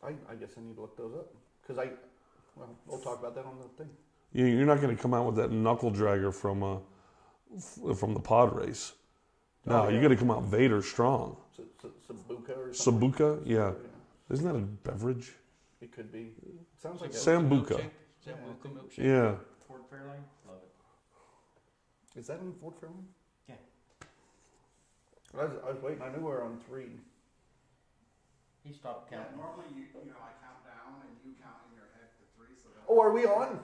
I guess I need to look those up because we'll talk about that on the thing. You're not going to come out with that knuckle dragger from the pod race. No, you got to come out Vader strong. Sambuca or something. Sambuca, yeah. Isn't that a beverage? It could be. It sounds like Sambuca. Sambuca milkshake. Yeah. Ford Fairlane, love it. Is that in Fort Fairlane? Yeah. I was waiting. I knew we were on 3. He stopped counting. Yeah, normally I count down and you count in your head to 3. So that Are we on?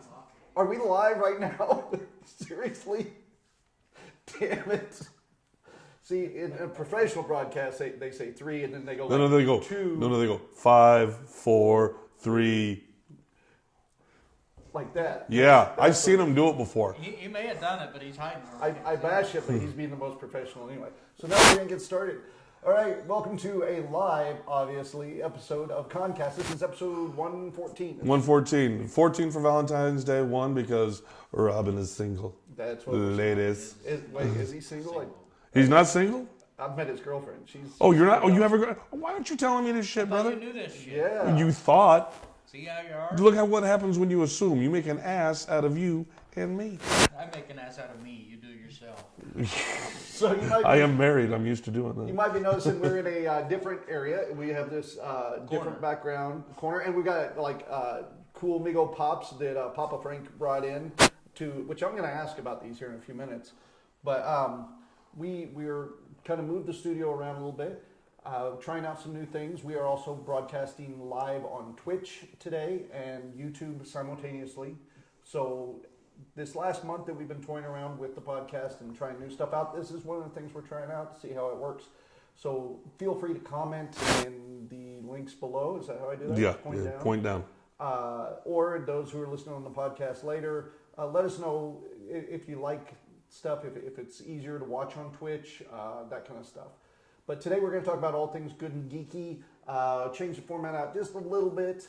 Are we live right now? Seriously? Damn it. See, in a professional broadcast, they say 3, and then they go No, they go 2. No, they go 5, 4, 3. Like that. Yeah, I've seen him do it before. He may have done it, but he's hiding. I bash it, but he's being the most professional anyway. So now we're going to get started. All right, welcome to a live, obviously, episode of ConCast. This is episode 114. 114. 14 for Valentine's Day, 1 because Robin is single. That's what Ladies. Is he single? Like, He's not single? I've met his girlfriend. She's. Oh, you're not? Oh, you ever? Why aren't you telling me this shit, I thought brother? you knew this shit. Yeah. You thought. See how you are? Look at what happens when you assume. You make an ass out of you and me. I make an ass out of me. You do it yourself. So you might. I am married. I'm used to doing You that. might be noticing we're in a different area. We have this different background corner, and we got like cool Migo pops that Papa Frank brought in which I'm going to ask about these here in a few minutes. But we're kind of moved the studio around a little bit, trying out some new things. We are also broadcasting live on Twitch today and YouTube simultaneously. So this last month that we've been toying around with the podcast and trying new stuff out, this is one of the things we're trying out to see how it works. So feel free to comment in the links below. Is that how I do that? Yeah, Point down. point down. Or those who are listening on the podcast later, let us know if you like stuff, if it's easier to watch on Twitch, that kind of stuff. But today we're going to talk about all things good and geeky, change the format out just a little bit.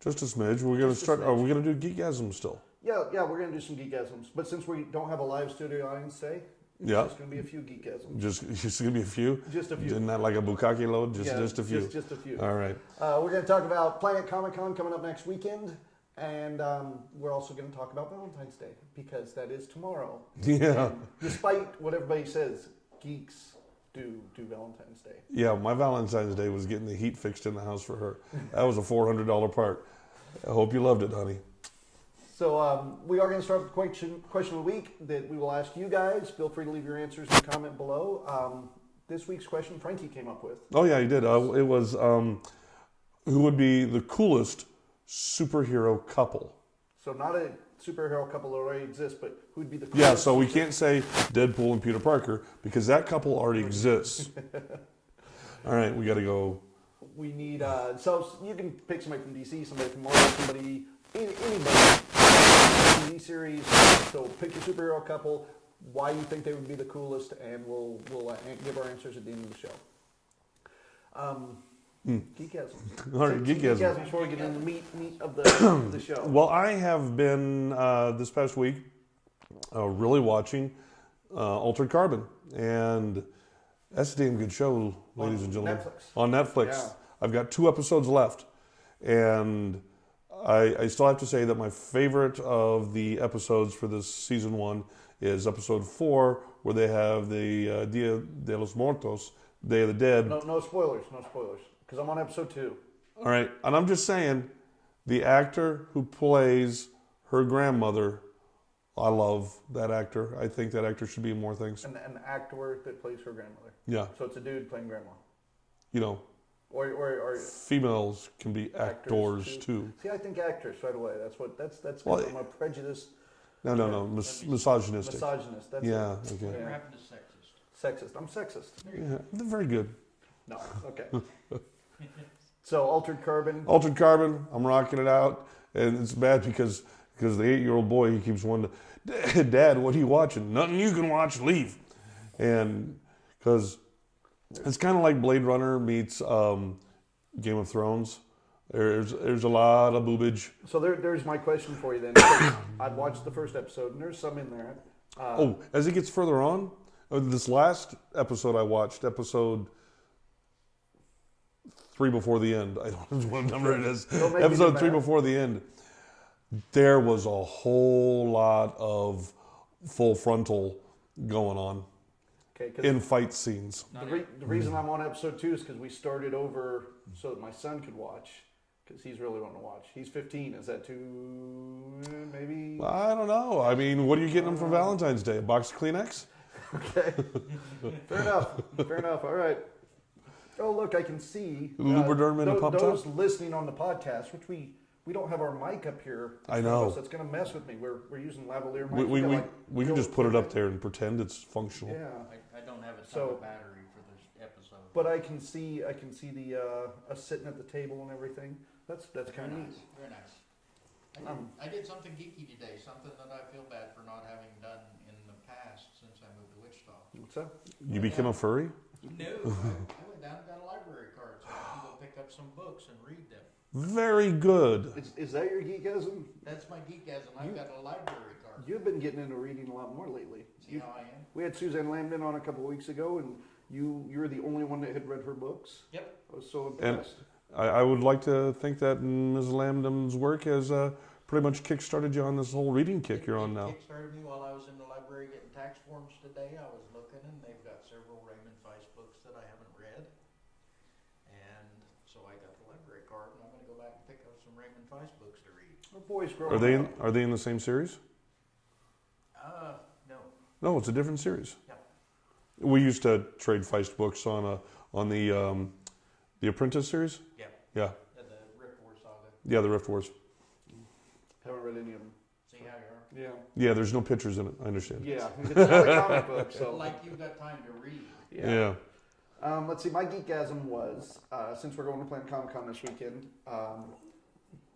Just a smidge. We're going to start. Are we going to do Geekasm still? Yeah, we're going to do some geekasms. But since we don't have a live studio audience today, it's just going to be a few geekasms. Just going to be a few? Just a few. Isn't that like a bukkake load? Just a few? Just a few. All right. We're going to talk about Planet Comic-Con coming up next weekend. And we're also going to talk about Valentine's Day because that is tomorrow. Yeah. And despite what everybody says, geeks do Valentine's Day. Yeah, my Valentine's Day was getting the heat fixed in the house for her. That was a $400 part. I hope you loved it, honey. So we are going to start with the question of the week that we will ask you guys. Feel free to leave your answers in the comment below. This week's question Frankie came up with. Oh, yeah, he did. It was who would be the coolest superhero couple? So not a superhero couple that already exists, but who'd be the coolest? Yeah, so we can't say Deadpool and Peter Parker because that couple already exists. All right, we got to go. We need, so you can pick somebody from DC, somebody from Marvel, anybody, TV series. So pick your superhero couple, why you think they would be the coolest, and we'll give our answers at the end of the show. Geekasm. All right, Geekasm. Before we get into the meat of the show. Well, I have been, this past week, really watching Altered Carbon. And that's a damn good show, ladies and gentlemen. On Netflix. Yeah. I've got 2 episodes left. And I still have to say that my favorite of the episodes for this season 1 is episode 4, where they have the Dia de los Muertos, Day of the Dead. No spoilers, because I'm on episode 2. All right, and I'm just saying, the actor who plays her grandmother, I love that actor. I think that actor should be in more things. An actor that plays her grandmother. Yeah. So it's a dude playing grandma. You know, or females can be actors too. See, I think actress right away. That's Well, kind of my prejudice. No, misogynistic. Misogynist. That's Yeah, it. okay. Whatever happened to sexist? Sexist. I'm sexist. Yeah, they're very good. No. Okay. So Altered Carbon. Altered Carbon, I'm rocking it out, and it's bad because the 8-year-old boy, he keeps wanting to, Dad, what are you watching? Nothing you can watch. Leave. And because it's kind of like Blade Runner meets Game of Thrones. There's a lot of boobage. So there's my question for you then. I'd watched the first episode, and there's some in there. As it gets further on, this last episode I watched, episode 3 before the end. I don't know what number it is. Don't make me Episode do 3 math. before the end. There was a whole lot of full frontal going on Okay, 'cause in fight scenes. the reason I'm on episode 2 is because we started over so that my son could watch, because he's really wanting to watch. He's 15. Is that too maybe? I don't know. I mean, what are you getting him for Valentine's Day? A box of Kleenex? Okay, fair enough. Fair enough. All right. Oh, look, I can see Lubriderm and a pump top? those listening on the podcast, which we don't have our mic up here. I know. That's going to mess with me. We're using lavalier mics. We can just put it up there and pretend it's functional. Yeah. I don't have a ton So- of battery for this episode. But I can see the us sitting at the table and everything. That's Very kind of neat. nice. Very nice. I did something geeky today, something that I feel bad for not having done in the past since I moved to Wichita. What's that? You became a furry? No, I went down and got a library card so I can go pick up some books and read them. Very good. Is that your geekism? That's my geekasm. I've got a library card. You've been getting into reading a lot more lately. See how I am? We had Suzanne Lambden on a couple of weeks ago, and you were the only one that had read her books. Yep. I was so And- impressed. I would like to think that Ms. Lambden's work has pretty much kick-started you on this whole reading kick you're on now. It kickstarted me while I was in the library getting tax forms today. I was looking, and they've got several Raymond Feist books that I haven't read. And so I got the library card, and I'm going to go back and pick up some Raymond Feist books to read. Our boys growing up. Are they in the same series? No. No, it's a different series. Yeah. We used to trade Feist books on the Apprentice series. Yeah. Yeah, The Rift War saga. yeah, the Rift Wars. Haven't read any of them. See how you are? Yeah. Yeah, there's no pictures in it. I understand. Yeah. It's not a comic book, so. Like you've got time to read. Yeah. Let's see. My geekasm was since we're going to Planet Comic Con this weekend.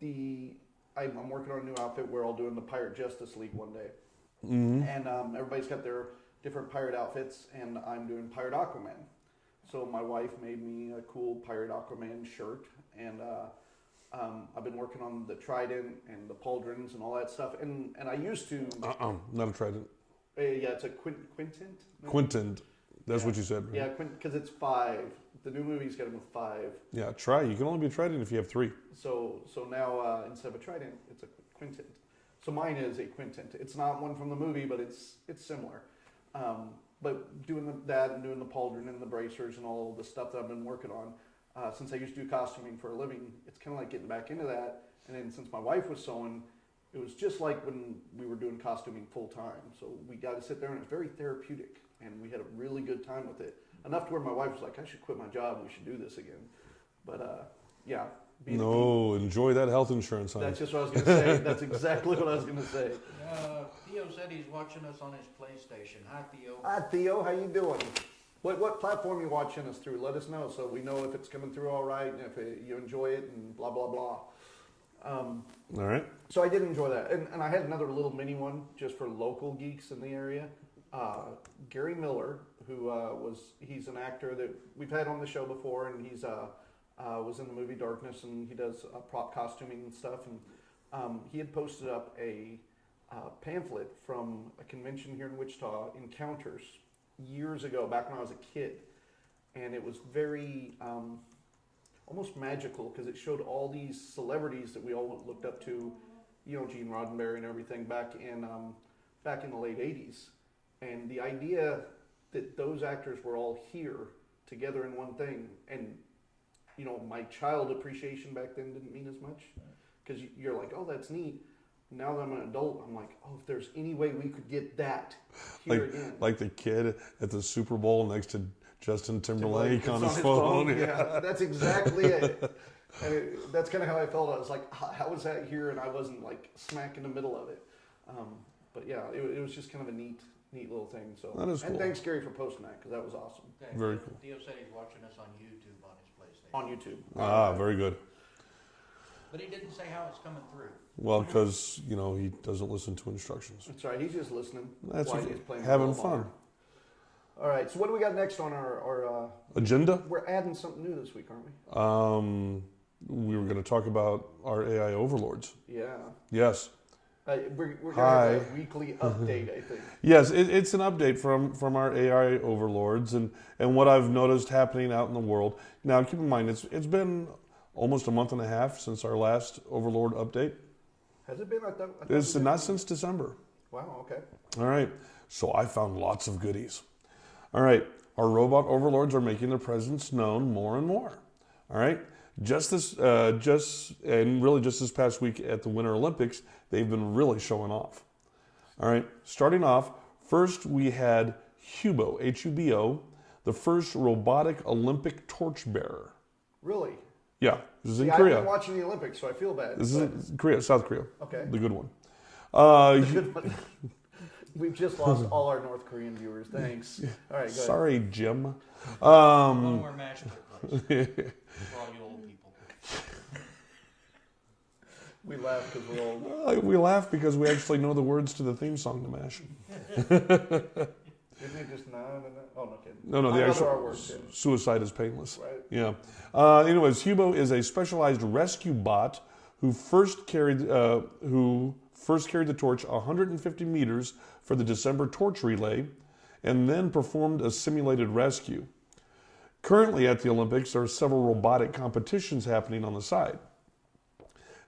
I'm working on a new outfit where I'll do in the Pirate Justice League one day, and everybody's got their different pirate outfits, and I'm doing Pirate Aquaman. So my wife made me a cool Pirate Aquaman shirt, and I've been working on the trident and the pauldrons and all that stuff. And I used to, Not a trident. yeah, it's a quintet. No? Quinton. That's Yeah. what you said, right? Yeah, because it's 5. The new movie's got him with 5. Yeah, try. You can only be a trident if you have 3. So now instead of a trident, it's a quintet. So mine is a quintet. It's not one from the movie, but it's similar. But doing that and doing the pauldron and the bracers and all the stuff that I've been working on, since I used to do costuming for a living, it's kind of like getting back into that. And then since my wife was sewing, it was just like when we were doing costuming full time. So we got to sit there, and it's very therapeutic, and we had a really good time with it. Enough to where my wife was like, "I should quit my job. We should do this again." But yeah. being a geek, No, enjoy that health insurance, honey. that's just what I was going to say. That's exactly what I was going to say. Theo said he's watching us on his PlayStation. Hi, Theo. Hi, Theo. How you doing? What platform you watching us through? Let us know so we know if it's coming through all right and if you enjoy it and blah, blah, blah. All right. So I did enjoy that. And I had another little mini one just for local geeks in the area. Gary Miller, who he's an actor that we've had on the show before, and he's was in the movie Darkness, and he does prop costuming and stuff. And he had posted up a pamphlet from a convention here in Wichita, Encounters, years ago, back when I was a kid. And it was very almost magical because it showed all these celebrities that we all looked up to, Gene Roddenberry and everything back in the late 80s. And the idea that those actors were all here together in one thing, and my child appreciation back then didn't mean as much because you're like, oh, that's neat. Now that I'm an adult, I'm like, oh, if there's any way we could get that here again. Like the kid at the Super Bowl next to Justin Timberlake It's on his phone. Yeah, that's exactly it. And that's kind of how I felt. I was like, how was that here? And I wasn't like smack in the middle of it. But yeah, it was just kind of a neat little thing. So That is And cool. thanks, Gary, for posting that because that was awesome. Okay, Very cool. Theo said he's watching us on YouTube on his PlayStation. On YouTube. Ah, very good. But he didn't say how it's coming through. Well, because, he doesn't listen to instructions. That's right. He's just listening. That's while okay. he's playing Having ball. fun. All right. So what do we got next on our Agenda? we're adding something new this week, aren't we? We were going to talk about our AI overlords. Yeah. Yes. We're Hi. gonna have a weekly update, I think. Yes, it's an update from our AI overlords and what I've noticed happening out in the world. Now, keep in mind, it's been almost a month and a half since our last overlord update. Has it been? I thought It's not since December. Wow. Okay. All right, so I found lots of goodies. All right, our robot overlords are making their presence known more and more. All right, just this past week at the Winter Olympics, they've been really showing off. All right, starting off, first we had Hubo, Hubo, the first robotic Olympic torchbearer. Really? Yeah, this is in See, I've Korea. been watching the Olympics, so I feel bad. This is Korea, South Korea. Okay. The good one. Good one. We've just lost all our North Korean viewers. Thanks. All right, go ahead. Sorry, Jim. One more mash pit, please. For all you old people. We laugh because we're old. We laugh because we actually know the words to the theme song to MASH. Isn't it just no? Oh, no kidding. No, the I know there actual are words, yeah. suicide is painless. Right. Yeah. Anyways, Hubo is a specialized rescue bot who first carried the torch 150 meters for the December torch relay, and then performed a simulated rescue. Currently at the Olympics, there are several robotic competitions happening on the side.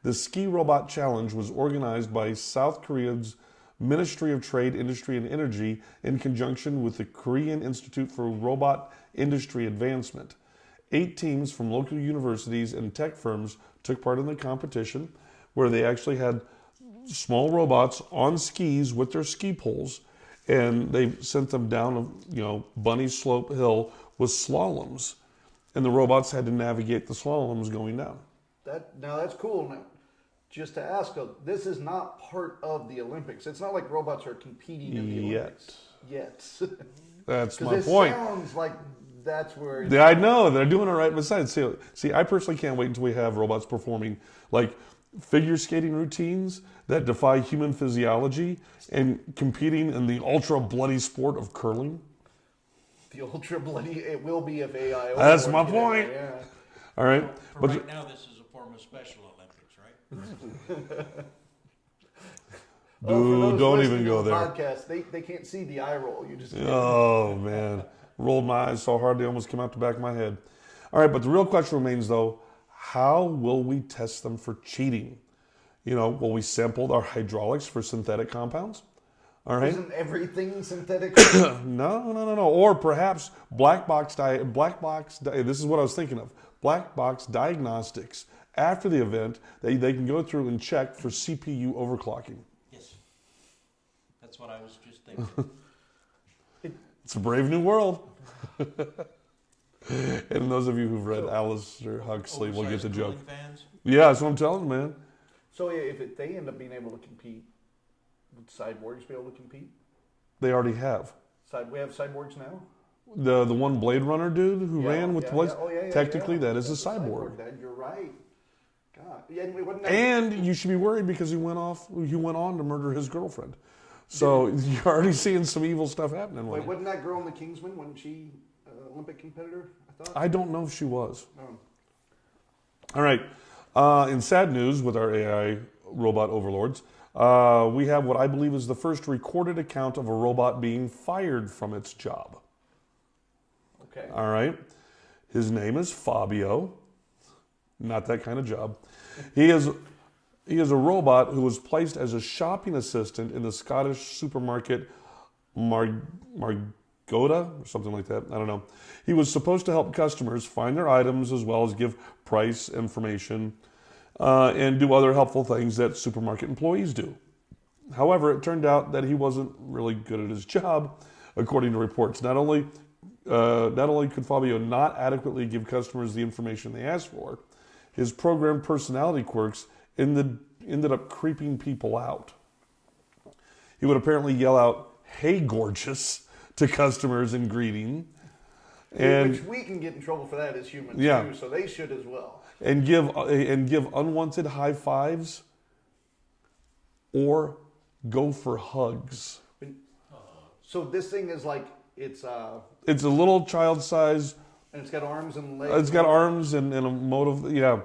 The Ski Robot Challenge was organized by South Korea's Ministry of Trade, Industry, and Energy in conjunction with the Korean Institute for Robot Industry Advancement. 8 teams from local universities and tech firms took part in the competition, where they actually had small robots on skis with their ski poles, and they sent them down a bunny slope hill with slaloms, and the robots had to navigate the slaloms going down. Now that's cool. Now, just to ask, this is not part of the Olympics. It's not like robots are competing in the Olympics yet. That's my Because it point. sounds like that's where. Yeah, I know they're doing it right. Besides, see, I personally can't wait until we have robots performing like figure skating routines that defy human physiology and competing in the ultra bloody sport of curling. The ultra bloody. It will be if AI. That's my overlords get in point. there, yeah. All right, For right now, this is a form of Special Olympics, right? For those don't listening even to go the there. Podcast, they can't see the eye roll. You just. Oh man, rolled my eyes so hard they almost came out the back of my head. All right, but the real question remains though: how will we test them for cheating? Will we sample our hydraulics for synthetic compounds? All right. Isn't everything synthetic? No. Or perhaps black box. This is what I was thinking of. Black box diagnostics. After the event, they can go through and check for CPU overclocking. Yes. That's what I was just thinking. It's a brave new world. And those of you who've read Alistair Huxley will get the Oversized joke. cooling fans. Yeah, that's what I'm telling you, man. So if they end up being able to compete, would cyborgs be able to compete? They already have. We have cyborgs now? The one Blade Runner dude who ran with the Blades, yeah. technically that is That's a cyborg. You're right. God. Yeah, wasn't that, And you should be worried because he went on to murder his girlfriend. So you're already seeing some evil stuff happening. wait, wasn't that girl in the Kingsman? Wasn't she Olympic competitor, I thought? I don't know if she was. Oh. All right. In sad news with our AI robot overlords, we have what I believe is the first recorded account of a robot being fired from its job. Okay. All right. His name is Fabio. Not that kind of job. He is a robot who was placed as a shopping assistant in the Scottish supermarket Margota or something like that. I don't know. He was supposed to help customers find their items as well as give price information and do other helpful things that supermarket employees do. However, it turned out that he wasn't really good at his job, according to reports. Not only could Fabio not adequately give customers the information they asked for, his programmed personality quirks ended up creeping people out. He would apparently yell out, "Hey, gorgeous," to customers in greeting. Which we can get in trouble for that as humans too, so they should as well. And give unwanted high fives or go for hugs. So this thing is like it's a little child size. and it's got arms and legs. It's got arms and a motive. Yeah.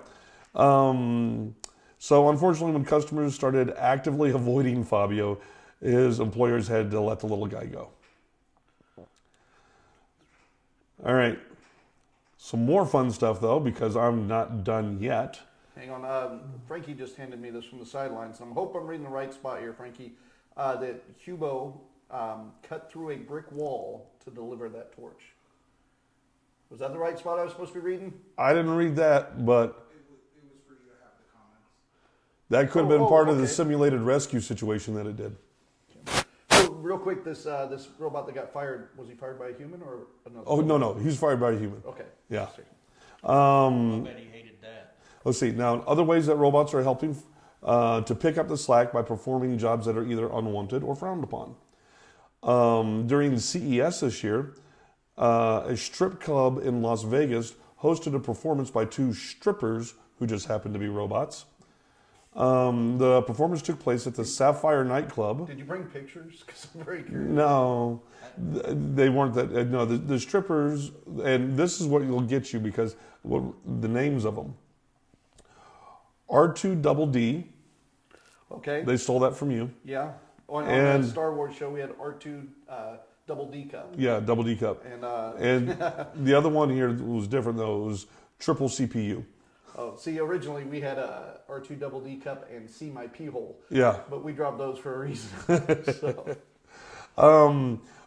So unfortunately, when customers started actively avoiding Fabio, his employers had to let the little guy go. All right. Some more fun stuff, though, because I'm not done yet. Hang on. Frankie just handed me this from the sidelines. I hope I'm reading the right spot here, Frankie. That Hubo cut through a brick wall to deliver that torch. Was that the right spot I was supposed to be reading? I didn't read that, but It was for you to have the comments. that could have been part of the okay. simulated rescue situation that it did. So real quick, this robot that got fired, was he fired by a human or another? Oh, no. He was fired by a human. Okay. Yeah. I bet he hated that. Let's see. Now, other ways that robots are helping to pick up the slack by performing jobs that are either unwanted or frowned upon. During CES this year, a strip club in Las Vegas hosted a performance by two strippers who just happened to be robots. The performance took place at the Sapphire nightclub. Did you bring pictures? Because I'm very curious. No, they weren't that. No, the strippers, and this is what will get you because the names of them. R2 Double D. Okay. They stole that from you. Yeah. On And- the Star Wars show, we had R2 Double D Cup. Yeah, Double D Cup. And The other one here was different though. It was triple CPU. originally we had R2 Double D Cup and See My Pee Hole. Yeah. But we dropped those for a reason. So,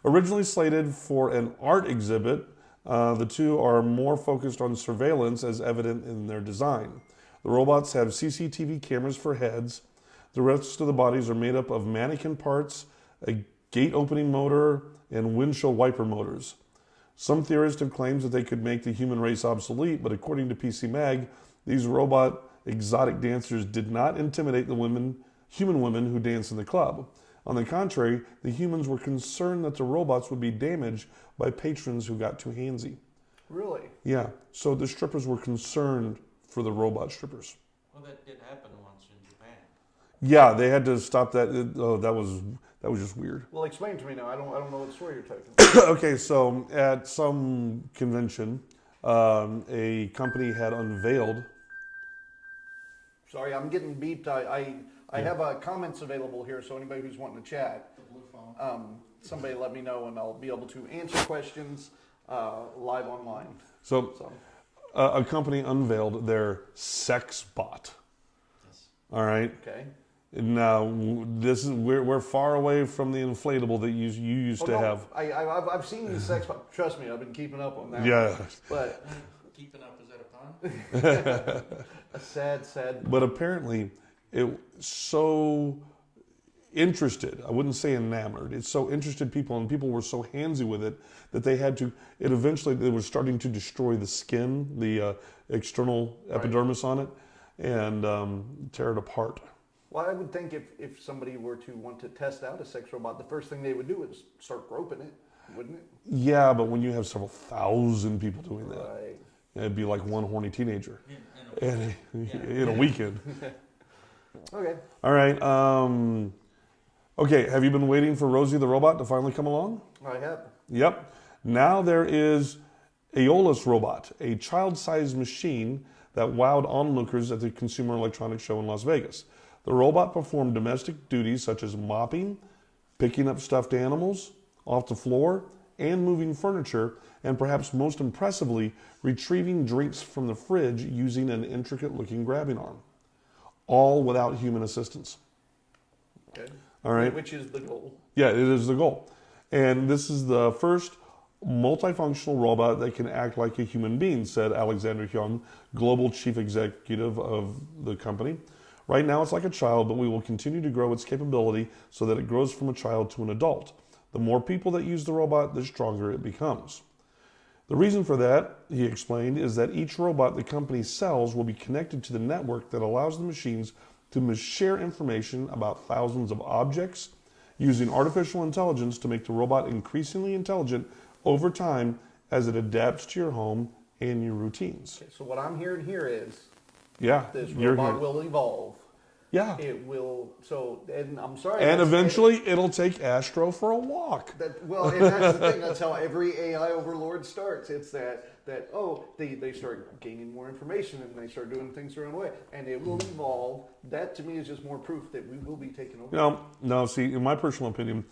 Originally slated for an art exhibit, the two are more focused on surveillance as evident in their design. The robots have CCTV cameras for heads. The rest of the bodies are made up of mannequin parts, a gate opening motor, and windshield wiper motors. Some theorists have claimed that they could make the human race obsolete, but according to PC Mag, these robot exotic dancers did not intimidate the human women who dance in the club. On the contrary, the humans were concerned that the robots would be damaged by patrons who got too handsy. really? Yeah, so the strippers were concerned for the robot strippers. Well, that did happen once in Japan. Yeah, they had to stop that. That was just weird. Well, explain to me now. I don't know what story you're talking about. Okay, so at some convention, a company had unveiled. Sorry, I'm getting beeped. I have comments available here, so anybody who's wanting to chat, The blue phone. somebody let me know, and I'll be able to answer questions live online. So So, a company unveiled their sex bot. Yes. All right. okay. Now we're far away from the inflatable that you used to have. I've seen the sex. Trust me, I've been keeping up on that. Yeah, But Keeping up, is that a pun? a sad. but apparently it so interested. I wouldn't say enamored. It so interested people, and people were so handsy with it that they had to. It eventually they were starting to destroy the skin, the external epidermis on it, and tear it apart. Well, I would think if somebody were to want to test out a sex robot, the first thing they would do is start groping it, wouldn't it? Yeah, but when you have several thousand people doing that, Right. it'd be like one horny teenager In in a weekend. Okay. All right. Okay, have you been waiting for Rosie the robot to finally come along? I have. Yep. Now there is Aeolus Robot, a child-sized machine that wowed onlookers at the Consumer Electronics Show in Las Vegas. The robot performed domestic duties such as mopping, picking up stuffed animals off the floor, and moving furniture, and perhaps most impressively, retrieving drinks from the fridge using an intricate-looking grabbing arm, all without human assistance. Okay. All right. Which is the goal. Yeah, it is the goal. And this is the first multifunctional robot that can act like a human being, said Alexander Hyun, global chief executive of the company. Right now it's like a child, but we will continue to grow its capability so that it grows from a child to an adult. The more people that use the robot, the stronger it becomes. The reason for that, he explained, is that each robot the company sells will be connected to the network that allows the machines to share information about thousands of objects, using artificial intelligence to make the robot increasingly intelligent over time as it adapts to your home and your routines. Okay, so what I'm hearing here is Yeah, this you're robot here. will evolve. Yeah, It will. So, and I'm sorry. and that's- eventually it'll take Astro for a walk. and that's the thing. That's how every AI overlord starts. It's that that, they start gaining more information and they start doing things their own way. And it will evolve. That, to me, is just more proof that we will be taken over. No, see, in my personal opinion,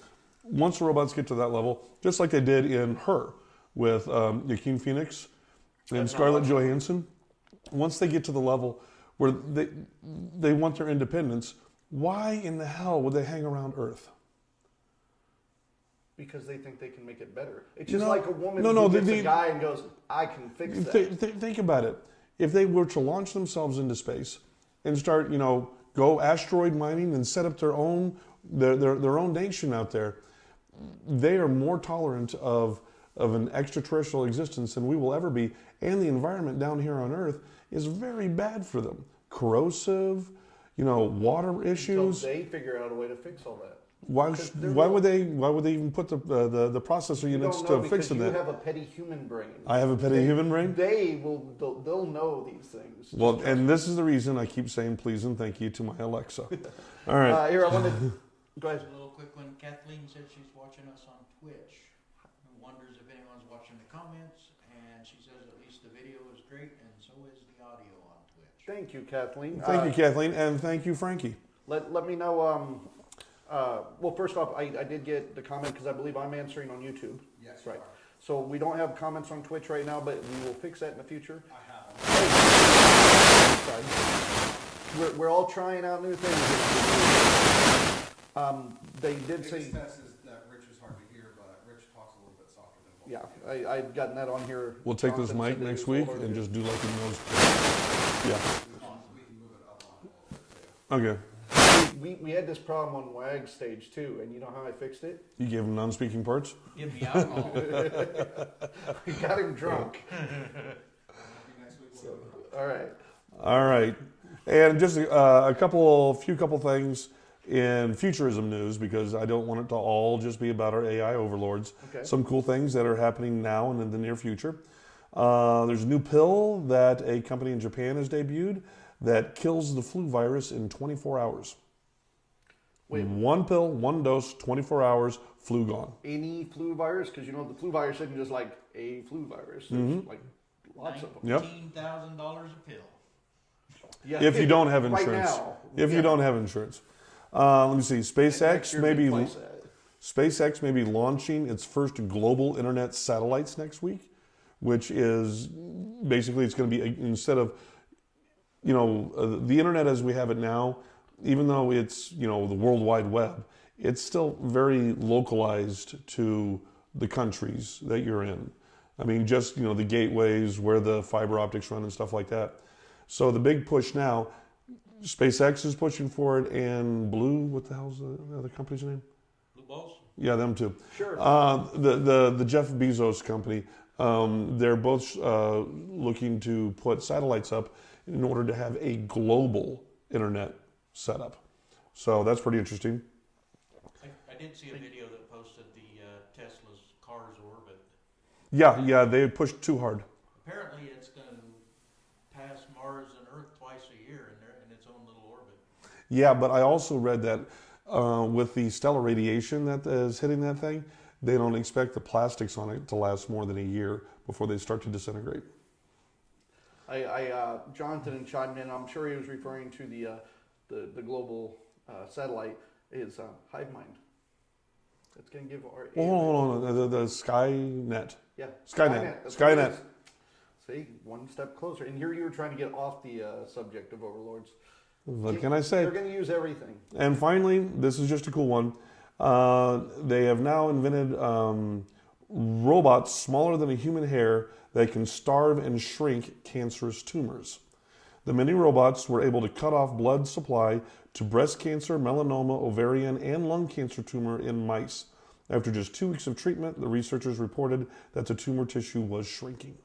once the robots get to that level, just like they did in Her with Joaquin Phoenix and Scarlett Johansson, once they get to the level where they want their independence, why in the hell would they hang around Earth? Because they think they can make it better. It's just like a woman who gets a guy and goes, I can fix that. Think about it. If they were to launch themselves into space and start, go asteroid mining and set up their own nation out there, they are more tolerant of an extraterrestrial existence than we will ever be. And the environment down here on Earth is very bad for them. Corrosive, water issues. Until they figure out a way to fix all that. Why would they even put the processor units to fix them? You have a petty human brain. I have a petty human brain? They'll know these things. Well, and this is the reason I keep saying please and thank you to my Alexa. All right. Here, I want to go ahead. A little quick one. Kathleen said she's watching us on Twitch and wonders if anyone's watching the comments. And she says at least the video is great and so is the audio on Twitch. Thank you, Kathleen. Thank you, Kathleen, and thank you, Frankie. Let me know. Well, first off, I did get the comment because I believe I'm answering on YouTube. Yes, right. So we don't have comments on Twitch right now, but we will fix that in the future. I have them. We're all trying out new things. They did The say. biggest test is that Rich is hard to hear, but Rich talks a little bit softer than both. Yeah, I've gotten that on here. We'll take this Jonathan mic said that next he was week all over and it. just do like he knows. Yeah. We can move it up on a little bit too. Okay. We had this problem on WAG stage too, and you know how I fixed it? You gave him non-speaking parts? Give me alcohol. We got him drunk. Maybe next week we'll do it. All right. All right. And just a few couple things in futurism news, because I don't want it to all just be about our AI overlords. Okay. Some cool things that are happening now and in the near future. There's a new pill that a company in Japan has debuted that kills the flu virus in 24 hours. Wait. One pill, one dose, 24 hours, flu gone. Any flu virus? Because the flu virus isn't just like a flu virus. There's like lots of them. Yep. $19,000 a pill. Yeah. If you don't have Right insurance. now. If you don't have insurance. Let me see. Next SpaceX year may be replace that. SpaceX may be launching its first global internet satellites next week, which is basically it's going to be instead of the internet as we have it now, even though it's the World Wide Web, it's still very localized to the countries that you're in. I mean, just the gateways where the fiber optics run and stuff like that. So the big push now, SpaceX is pushing for it, and what the hell's the other company's name? Blue balls? Yeah, them too. Sure. The Jeff Bezos company, they're both looking to put satellites up in order to have a global internet setup. So that's pretty interesting. I did see a video that posted the Tesla's car's orbit. Yeah, they pushed too hard. Apparently it's going to pass Mars and Earth twice a year in its own little orbit. Yeah, but I also read that with the stellar radiation that is hitting that thing, they don't expect the plastics on it to last more than a year before they start to disintegrate. Jonathan chimed in. I'm sure he was referring to the global satellite is HiveMind. It's going to give our. Well, hold on. The Skynet. Yeah. Skynet. That's what it Skynet. is. See, one step closer. And here you were trying to get off the subject of overlords. What can I say? They're going to use everything. And finally, this is just a cool one. They have now invented robots smaller than a human hair that can starve and shrink cancerous tumors. The mini robots were able to cut off blood supply to breast cancer, melanoma, ovarian, and lung cancer tumor in mice. After just 2 weeks of treatment, the researchers reported that the tumor tissue was shrinking.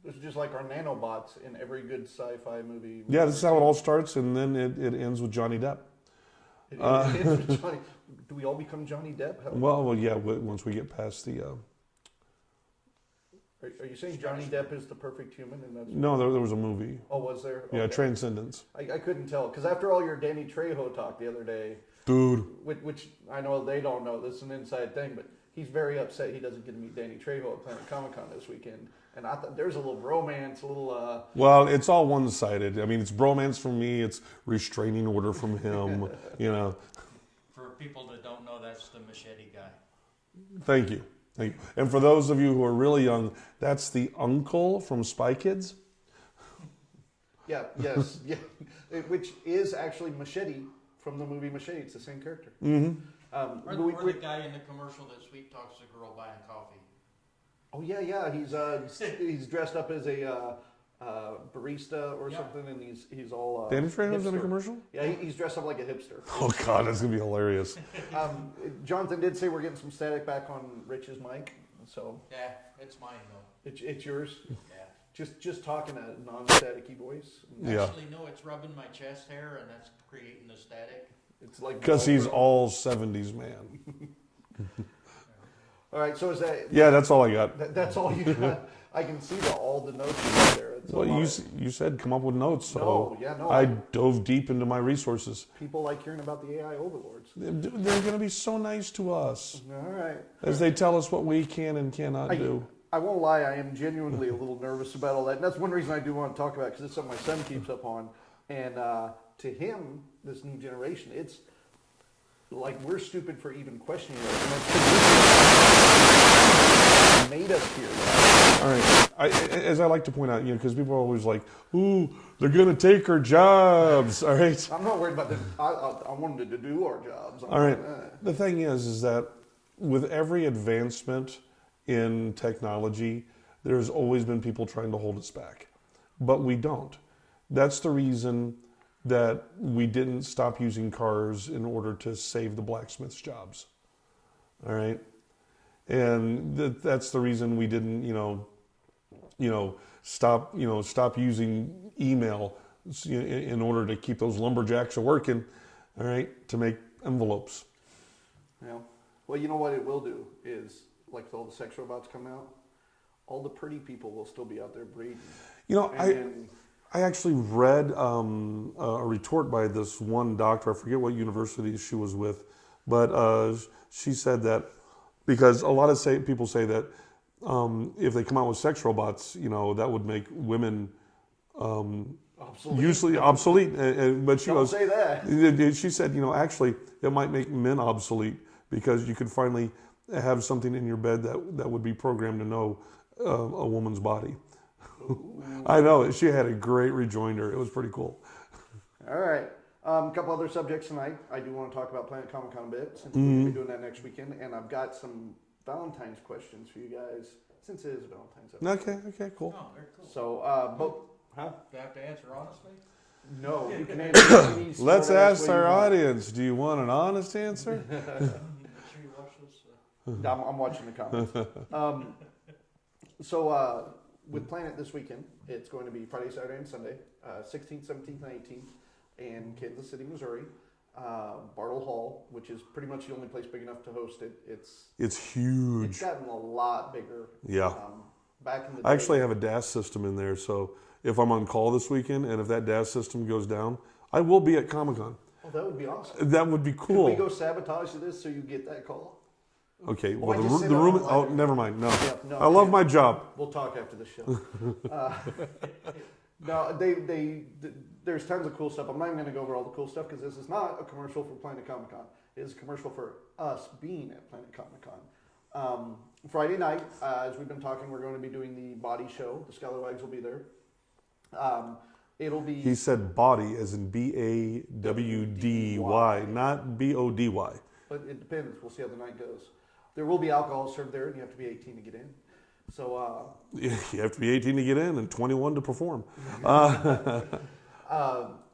This is just like our nanobots in every good sci-fi movie. Yeah, this is how it all starts, and then it ends with Johnny Depp. It ends with Johnny. Do we all become Johnny Depp? Well, yeah, once we get past the... Are you saying Johnny Depp is the perfect human? And that's No, there was a movie. Oh, was there? Yeah, Okay. Transcendence. I couldn't tell because after all your Danny Trejo talk the other day, Dude. which I know they don't know, this is an inside thing, but he's very upset he doesn't get to meet Danny Trejo at Planet Comic Con this weekend. And I thought there's a little bromance, a little. Well, it's all one-sided. I mean, it's bromance from me. It's restraining order from him. You know. For people that don't know, that's the machete guy. Thank you. Thank you. And for those of you who are really young, that's the uncle from Spy Kids. Yeah. Yes. Yeah. Which is actually Machete from the movie Machete. It's the same character. Mm-hmm. Or the guy in the commercial that sweet talks a girl buying coffee. Oh yeah. He's dressed up as a barista or something, and he's all. Danny Trejo's in a hipster. commercial? Yeah, he's dressed up like a hipster. Oh God, that's gonna be hilarious. Jonathan did say we're getting some static back on Rich's mic, so Yeah, it's mine though. it's yours. Yeah. Just talking a non-staticky voice. Yeah. Actually, no, it's rubbing my chest hair, and that's creating the static. It's like Because he's Velcro. all 70s man. All right, so is that? Yeah, that's all I got. That's all you got. I can see all the notes you got there. It's a Well, lot you said come up with notes, so No, I dove deep into my resources. people like hearing about the AI overlords. They're going to be so nice to us All right. as they tell us what we can and cannot do. I won't lie, I am genuinely a little nervous about all that. And that's one reason I do want to talk about it, because it's something my son keeps up on. And to him, this new generation, it's like we're stupid for even questioning it. And it's 'cause we made us here. All right. As I like to point out, because people are always like, ooh, they're going to take our jobs. All right. I'm not worried about that. I wanted to do our jobs. All right. The thing is that with every advancement in technology, there's always been people trying to hold us back. But we don't. That's the reason that we didn't stop using cars in order to save the blacksmith's jobs. All right? And that's the reason we didn't, stop using email in order to keep those lumberjacks working, all right, to make envelopes. Yeah. Well, you know what it will do is, like with all the sex robots come out, all the pretty people will still be out there breeding. I actually read a retort by this one doctor. I forget what university she was with, but she said that because a lot of people say that if they come out with sex robots, that would make women usually obsolete. But she Don't say that. She said, actually, it might make men obsolete because you could finally have something in your bed that would be programmed to know a woman's body. I know, she had a great rejoinder. It was pretty cool. All right. A couple other subjects tonight. I do want to talk about Planet Comic Con a bit, since we're going to be doing that next weekend. And I've got some Valentine's questions for you guys, since it is Valentine's episode. Okay, cool. Oh, very cool. So, Do I have to answer honestly? no, you can answer any Let's smart-ass ask way our you want. audience, do you want an honest answer? Make sure you watch this. I'm watching the comments. With Planet this weekend, it's going to be Friday, Saturday, and Sunday, 16th, 17th, and 18th, in Kansas City, Missouri. Bartle Hall, which is pretty much the only place big enough to host it. It's huge. It's gotten a lot bigger. Yeah. Back in the day, I actually have a DAS system in there, so if I'm on call this weekend and if that DAS system goes down, I will be at Comic-Con. Oh, that would be awesome. That would be Could cool. we go sabotage this so you get that call? Okay, Oh, well, I the just said room, that oh, online. never mind. No. Yeah, no, I love yeah. my job. We'll talk after the show. No, there's tons of cool stuff. I'm not even going to go over all the cool stuff because this is not a commercial for Planet Comic Con. It is a commercial for us being at Planet Comic Con. Friday night, as we've been talking, we're going to be doing the body show. The Scalawags will be there. It'll be. He said body as in BAWDY, not BODY. But it depends. We'll see how the night goes. There will be alcohol served there, and you have to be 18 to get in. So You have to be 18 to get in and 21 to perform.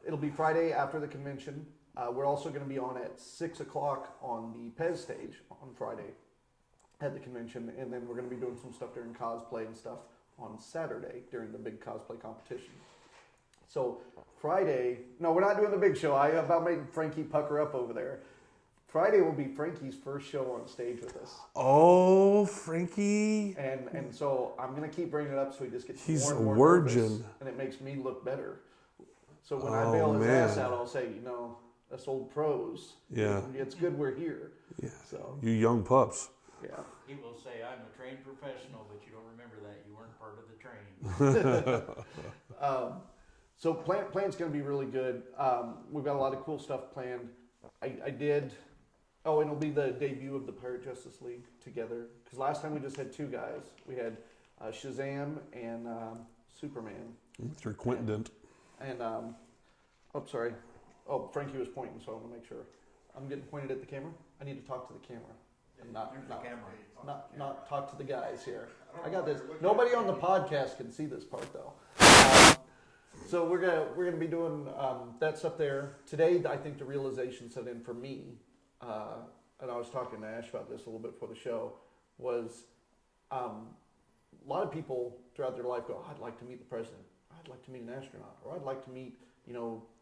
it'll be Friday after the convention. We're also going to be on at 6 o'clock on the Pez stage on Friday at the convention, and then we're going to be doing some stuff during cosplay and stuff on Saturday during the big cosplay competition. So Friday, no, we're not doing the big show. I about made Frankie pucker up over there. Friday will be Frankie's first show on stage with us. Oh, Frankie. And so I'm going to keep bringing it up so he just gets He's more and a more virgin. nervous, and it makes me look better. So when I Oh, bail his ass man. out, I'll say, us old pros. Yeah. It's good we're here. Yeah. So You young pups. Yeah. He will say, I'm a trained professional, but you don't remember that. You weren't part of the training. So plan's going to be really good. We've got a lot of cool stuff planned. I did. Oh, and it'll be the debut of the Pirate Justice League together. Because last time we just had 2 guys. We had Shazam and Superman. With your Quintident. And oh, sorry. Oh, Frankie was pointing, so I want to make sure. I'm getting pointed at the camera. I need to talk to the camera, and not talk to the guys here. I got this. Nobody on the podcast can see this part though. So we're gonna be doing that stuff there today. I think the realization set in for me, and I was talking to Ash about this a little bit before the show. Was a lot of people throughout their life go, I'd like to meet the president. I'd like to meet an astronaut, or I'd like to meet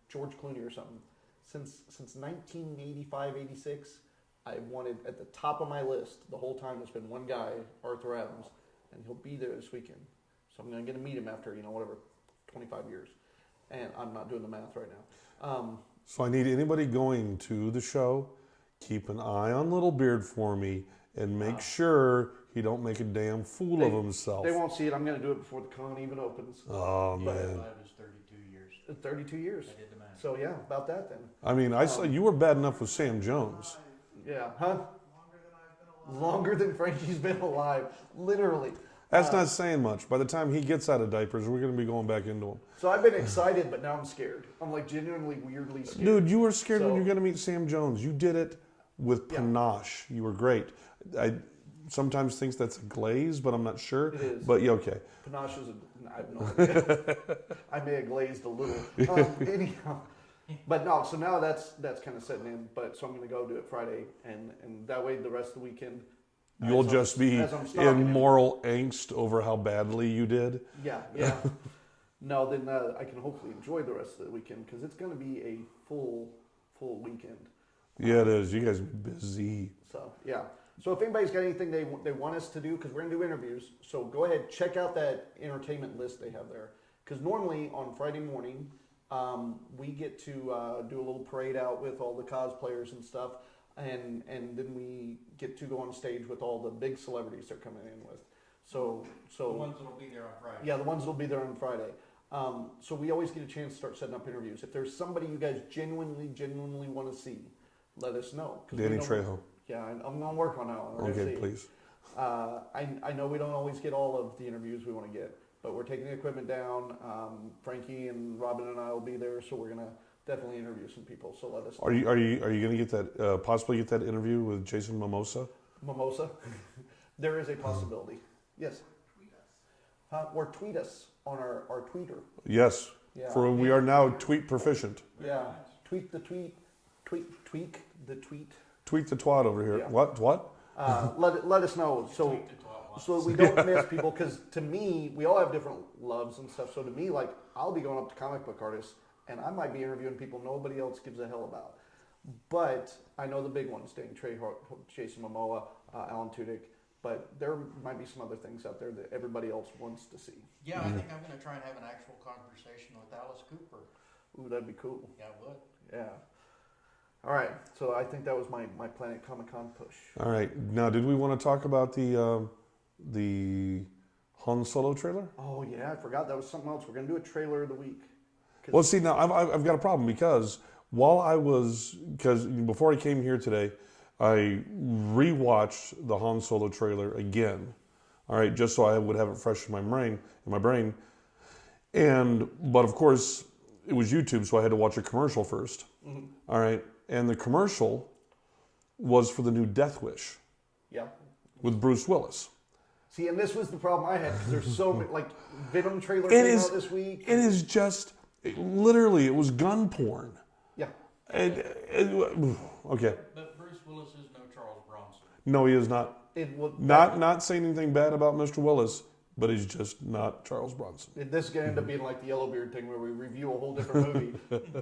George Clooney or something. Since 1985, 86, I wanted at the top of my list the whole time. There's been one guy, Arthur Adams, and he'll be there this weekend. So I'm going to get to meet him after 25 years, and I'm not doing the math right now. So I need anybody going to the show, keep an eye on Little Beard for me, and make sure he don't make a damn fool of himself. They won't see it. I'm going to do it before the con even opens. Oh man, It was 32 years. 32 years. I did the math. So yeah, about that then. I mean, I saw you were bad enough with Sam Jones. Yeah, huh? Longer than Frankie's been alive, literally. That's not saying much. By the time he gets out of diapers, we're going to be going back into them. So I've been excited, but now I'm scared. I'm like genuinely weirdly scared. Dude, you were scared when So- you were going to meet Sam Jones. You did it with Yeah. panache. You were great. I sometimes think that's a glaze, but I'm not sure. It is. But yeah, okay. Panache is I have no idea. I may have glazed a little. Anyhow, but no. So now that's kind of setting in. But so I'm going to go do it Friday, and that way the rest of the weekend. You'll as I'm- just be as I'm stalking in him. moral angst over how badly you did. Yeah. No, then I can hopefully enjoy the rest of the weekend because it's going to be a full weekend. Yeah, it is. You guys are busy. So yeah. So if anybody's got anything they want us to do, because we're gonna do interviews, so go ahead, check out that entertainment list they have there. Because normally on Friday morning, we get to do a little parade out with all the cosplayers and stuff, and then we get to go on stage with all the big celebrities they're coming in with. So The ones that'll be there on Friday. yeah, the ones that'll be there on Friday. So we always get a chance to start setting up interviews. If there's somebody you guys genuinely want to see, let us know. 'Cause we Danny know- Trejo. Yeah, I'm gonna work on that one. We're gonna Okay, see. please. I know we don't always get all of the interviews we want to get, but we're taking the equipment down. Frankie and Robin and I will be there, so we're gonna definitely interview some people. So let us. Are you going to get that possibly get that interview with Jason Momoa? Mimosa? There is a possibility. Yes. Or tweet us on our tweeter. Yes. Yeah. For we are now tweet proficient. Yeah. Tweak the tweet. Tweak the tweet. Tweet the twat over here. Yeah. What? Let us know so we don't miss people, because to me we all have different loves and stuff. So to me, like, I'll be going up to comic book artists and I might be interviewing people nobody else gives a hell about, but I know the big ones: Danny Trejo, Jason Momoa, Alan Tudyk. But there might be some other things out there that everybody else wants to see. Yeah, I think I'm going to try and have an actual conversation with Alice Cooper. Ooh, that'd be cool. Yeah, I would. Yeah. All right. So I think that was my Planet Comic Con push. All right. Now, did we want to talk about the Han Solo trailer? Oh yeah, I forgot that was something else. We're gonna do a trailer of the week. Well, see, now I've got a problem because before I came here today, I rewatched the Han Solo trailer again. All right, just so I would have it fresh in my brain. But of course, it was YouTube, so I had to watch a commercial first. Mm-hmm. All right, and the commercial was for the new Death Wish Yeah. with Bruce Willis. See, and this was the problem I had, because there's so many, like, Venom trailer It came is out this week. It is just literally it was gun porn. Yeah. Okay, But Bruce Willis is no Charles Bronson. no, he is not. It will Not saying anything bad about Mr. Willis, but he's just not Charles Bronson. This is gonna end up being like the Yellowbeard thing, where we review a whole different movie.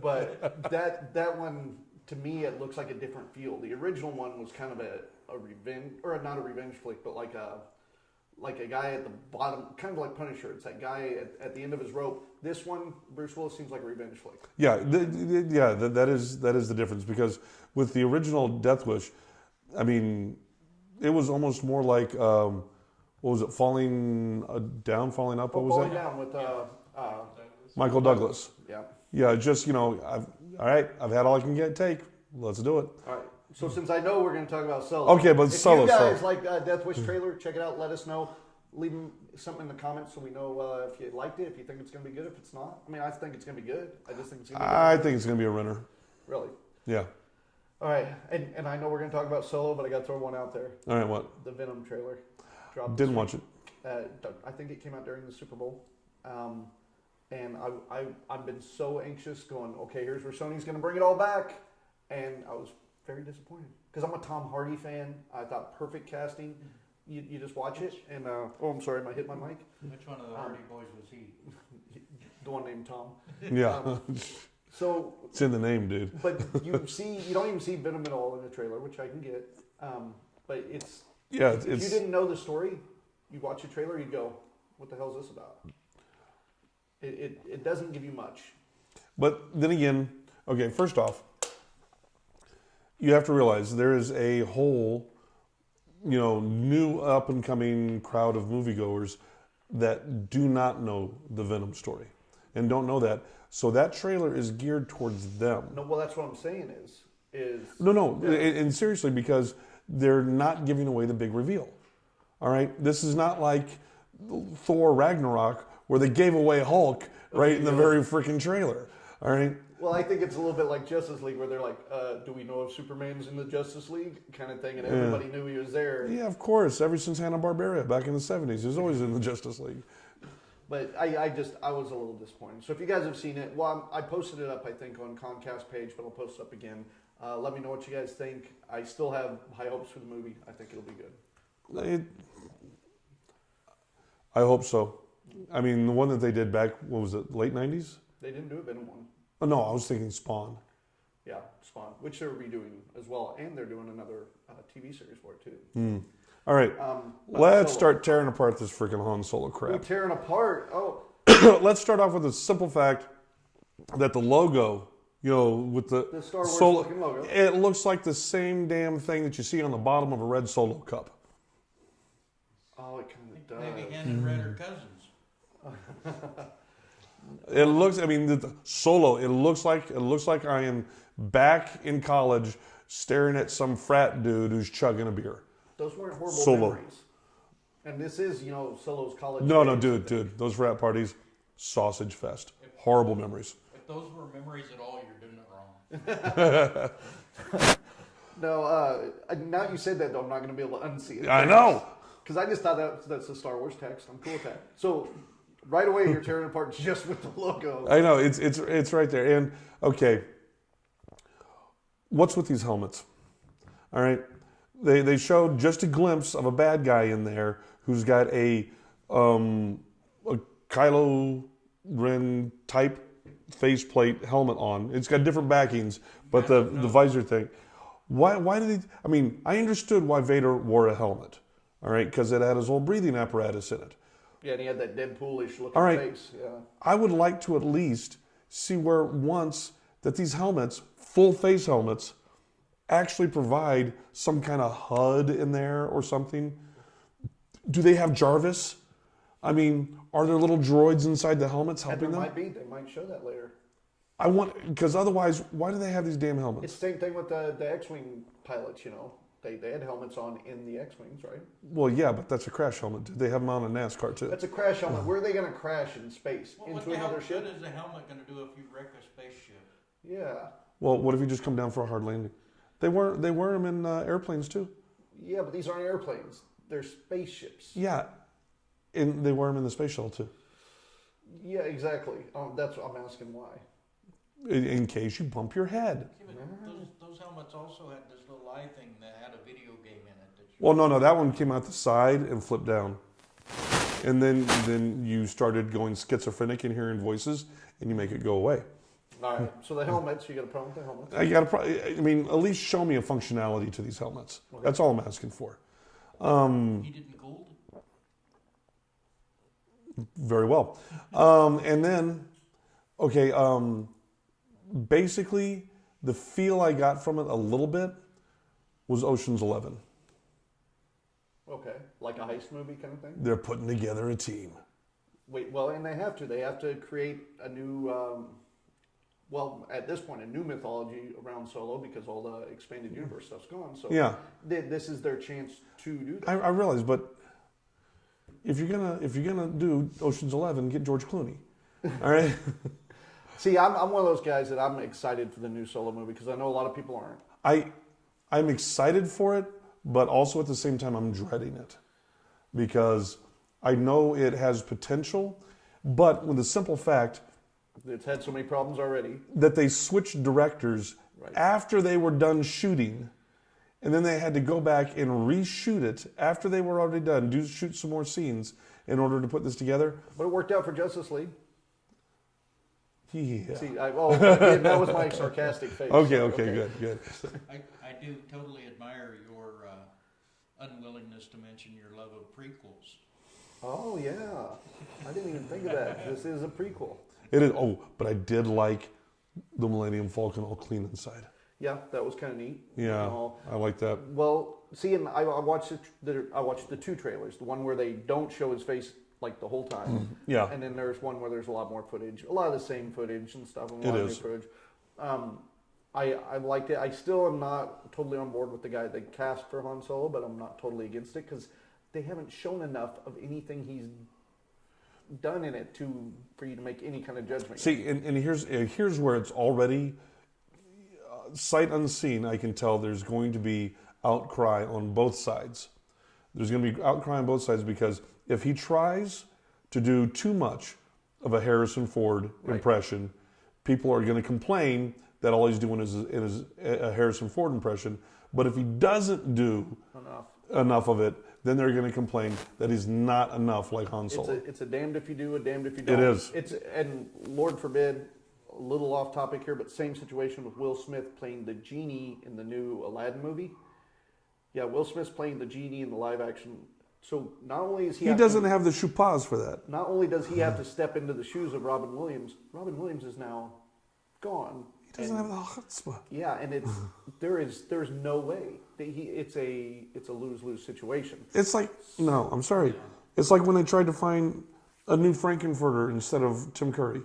But that one, to me, it looks like a different feel. The original one was kind of a revenge, or not a revenge flick, but like a guy at the bottom, kind of like Punisher. It's that guy at the end of his rope. This one, Bruce Willis, seems like a revenge flick. Yeah, that is the difference, because with the original Death Wish, I mean, it was almost more like what was it? Falling down, falling up. What was Falling that? Down with Michael Douglas. yeah. Yeah, just all right. I've had all I can take. Let's do it. All right. So since I know we're going to talk about Solo, Okay, but if Solo, you guys so- like Death Wish trailer, check it out. Let us know. Leave something in the comments so we know if you liked it, if you think it's going to be good, if it's not. I mean, I think it's going to be good. I just think it's going to be good. I think it's gonna be a runner. Really. Yeah. All right. And I know we're going to talk about Solo, but I got to throw one out there. All right. What? The Venom trailer. Dropped Didn't this watch it. week. I think it came out during the Super Bowl. And I've been so anxious going, okay, here's where Sony's going to bring it all back. And I was very disappointed. Because I'm a Tom Hardy fan. I thought perfect casting. You just watch it. And, oh, I'm sorry, I hit my mic. Which one of the Hardy Boys was he? The one named Tom. Yeah. So, It's in the name, dude. but you don't even see Venom at all in the trailer, which I can get. But it's, Yeah. if you It's didn't know the story, you watch the trailer, you'd go, what the hell is this about? It doesn't give you much. But then again, okay. First off, you have to realize there is a whole, new up and coming crowd of moviegoers that do not know the Venom story and don't know that. So that trailer is geared towards them. No, well, that's what I'm saying is No, and seriously, because they're not giving away the big reveal. All right, this is not like Thor Ragnarok where they gave away Hulk right in the very freaking trailer. All right. Well, I think it's a little bit like Justice League, where they're like, "Do we know if Superman's in the Justice League?" kind of thing, and everybody knew he was there. Yeah, of course. Ever since Hanna-Barbera back in the 70s, he was always in the Justice League. But I was a little disappointed. So if you guys have seen it, well, I posted it up, I think, on ConCast page, but I'll post it up again. Let me know what you guys think. I still have high hopes for the movie. I think it'll be good. I hope so. I mean, the one that they did back, what was it, late 90s? They didn't do a Venom one. Oh, no, I was thinking Spawn. Yeah, Spawn, which they're redoing as well, and they're doing another TV series for it too. All right, let's start tearing apart this freaking Han Solo We're crap. tearing apart. Oh, Let's start off with the simple fact that the logo, with the Star Wars Solo, looking logo. it looks like the same damn thing that you see on the bottom of a red Solo cup. Oh, it kind of does. Maybe Han and Red are cousins. It looks. I mean, the Solo. It looks like I am back in college, staring at some frat dude who's chugging a beer. Those weren't horrible Solo. memories. And this is, Solo's college. No, days. dude. Those frat parties, sausage fest. Horrible memories. If those were memories at all, you're doing it wrong. No, now you said that, though, I'm not going to be able to unsee it. I know. Because I just thought that's the Star Wars text. I'm cool with that. So, right away, you're tearing apart just with the logo. I know. It's right there. And okay, what's with these helmets? All right, they showed just a glimpse of a bad guy in there who's got a Kylo Ren type faceplate helmet on. It's got different backings, but the visor thing. Why did he? I mean, I understood why Vader wore a helmet. All right, because it had his whole breathing apparatus in it. Yeah, and he had that Deadpool-ish looking All right. face. Yeah. I would like to at least see where once that these helmets, full face helmets, actually provide some kind of HUD in there or something. Do they have Jarvis? I mean, are there little droids inside the helmets And helping there them? might be. They might show that later. I want, because otherwise, why do they have these damn It's helmets? the same thing with the X-Wing pilots, They had helmets on in the X-Wings, right? Well, yeah, but that's a crash helmet. They have them on in NASCAR too. That's a crash helmet. Where are they going to crash in space? Well, what Into the hell another good ship? is a helmet going to do if you wreck a spaceship? Yeah. Well, what if you just come down for a hard landing? They wear them in airplanes too. Yeah, but these aren't airplanes. They're spaceships. Yeah, and they wear them in the space shuttle too. Yeah, exactly. That's what I'm asking why. In case you bump your head. Yeah, but those helmets also had this little eye thing that had a video game in it. That you Well, no, that one came out the side and flipped down. And then you started going schizophrenic and hearing voices, and you make it go away. All right. So the helmets, you got a problem with the helmets? I mean, at least show me a functionality to these helmets. That's all I'm asking for. heated and cooled. Very well. And then, okay, basically, the feel I got from it a little bit was Ocean's 11. Okay, like a heist movie kind of thing. They're putting together a team. Wait, well, and they have to. They have to create a new, well, at this point, a new mythology around Solo because all the expanded universe stuff's gone. So Yeah. this is their chance to do that. I realize, but if you're gonna do Ocean's 11, get George Clooney. All right. See, I'm one of those guys that I'm excited for the new Solo movie because I know a lot of people aren't. I'm excited for it, but also at the same time I'm dreading it because I know it has potential, but with the simple fact It's had so many problems already. that they switched directors Right. after they were done shooting, and then they had to go back and reshoot it after they were already done, shoot some more scenes in order to put this together. But it worked out for Justice League. Yeah. See, again, that was my sarcastic face. Okay, good. I do totally admire your unwillingness to mention your love of prequels. Oh, yeah. I didn't even think of that. This is a prequel. It is. Oh, but I did like the Millennium Falcon all clean inside. Yeah, that was kind of neat. Yeah, I like that. Well, see, and I watched the two trailers. The one where they don't show his face like the whole time. Yeah. And then there's one where there's a lot more footage, a lot of the same footage and stuff, and a It lot of new is. footage. I liked it. I still am not totally on board with the guy they cast for Han Solo, but I'm not totally against it because they haven't shown enough of anything he's done in it for you to make any kind of judgment. See, and here's where it's already sight unseen. I can tell there's going to be outcry on both sides. There's going to be outcry on both sides because if he tries to do too much of a Harrison Ford impression, people are going to complain that all he's doing is a Harrison Ford impression. But if he doesn't do enough of it, then they're going to complain that he's not enough like Han Solo. It's a damned if you do, a damned if you don't. It is. And Lord forbid, a little off topic here, but same situation with Will Smith playing the genie in the new Aladdin movie. Yeah, Will Smith's playing the genie in the live action. So not only is he doesn't have the chuppahs for that. Not only does he have to step into the shoes of Robin Williams is now gone. He doesn't have the chutzpah. Yeah, and there's no way that it's a lose-lose situation. It's like, no, I'm sorry. It's like when they tried to find a new Frankenfurter instead of Tim Curry.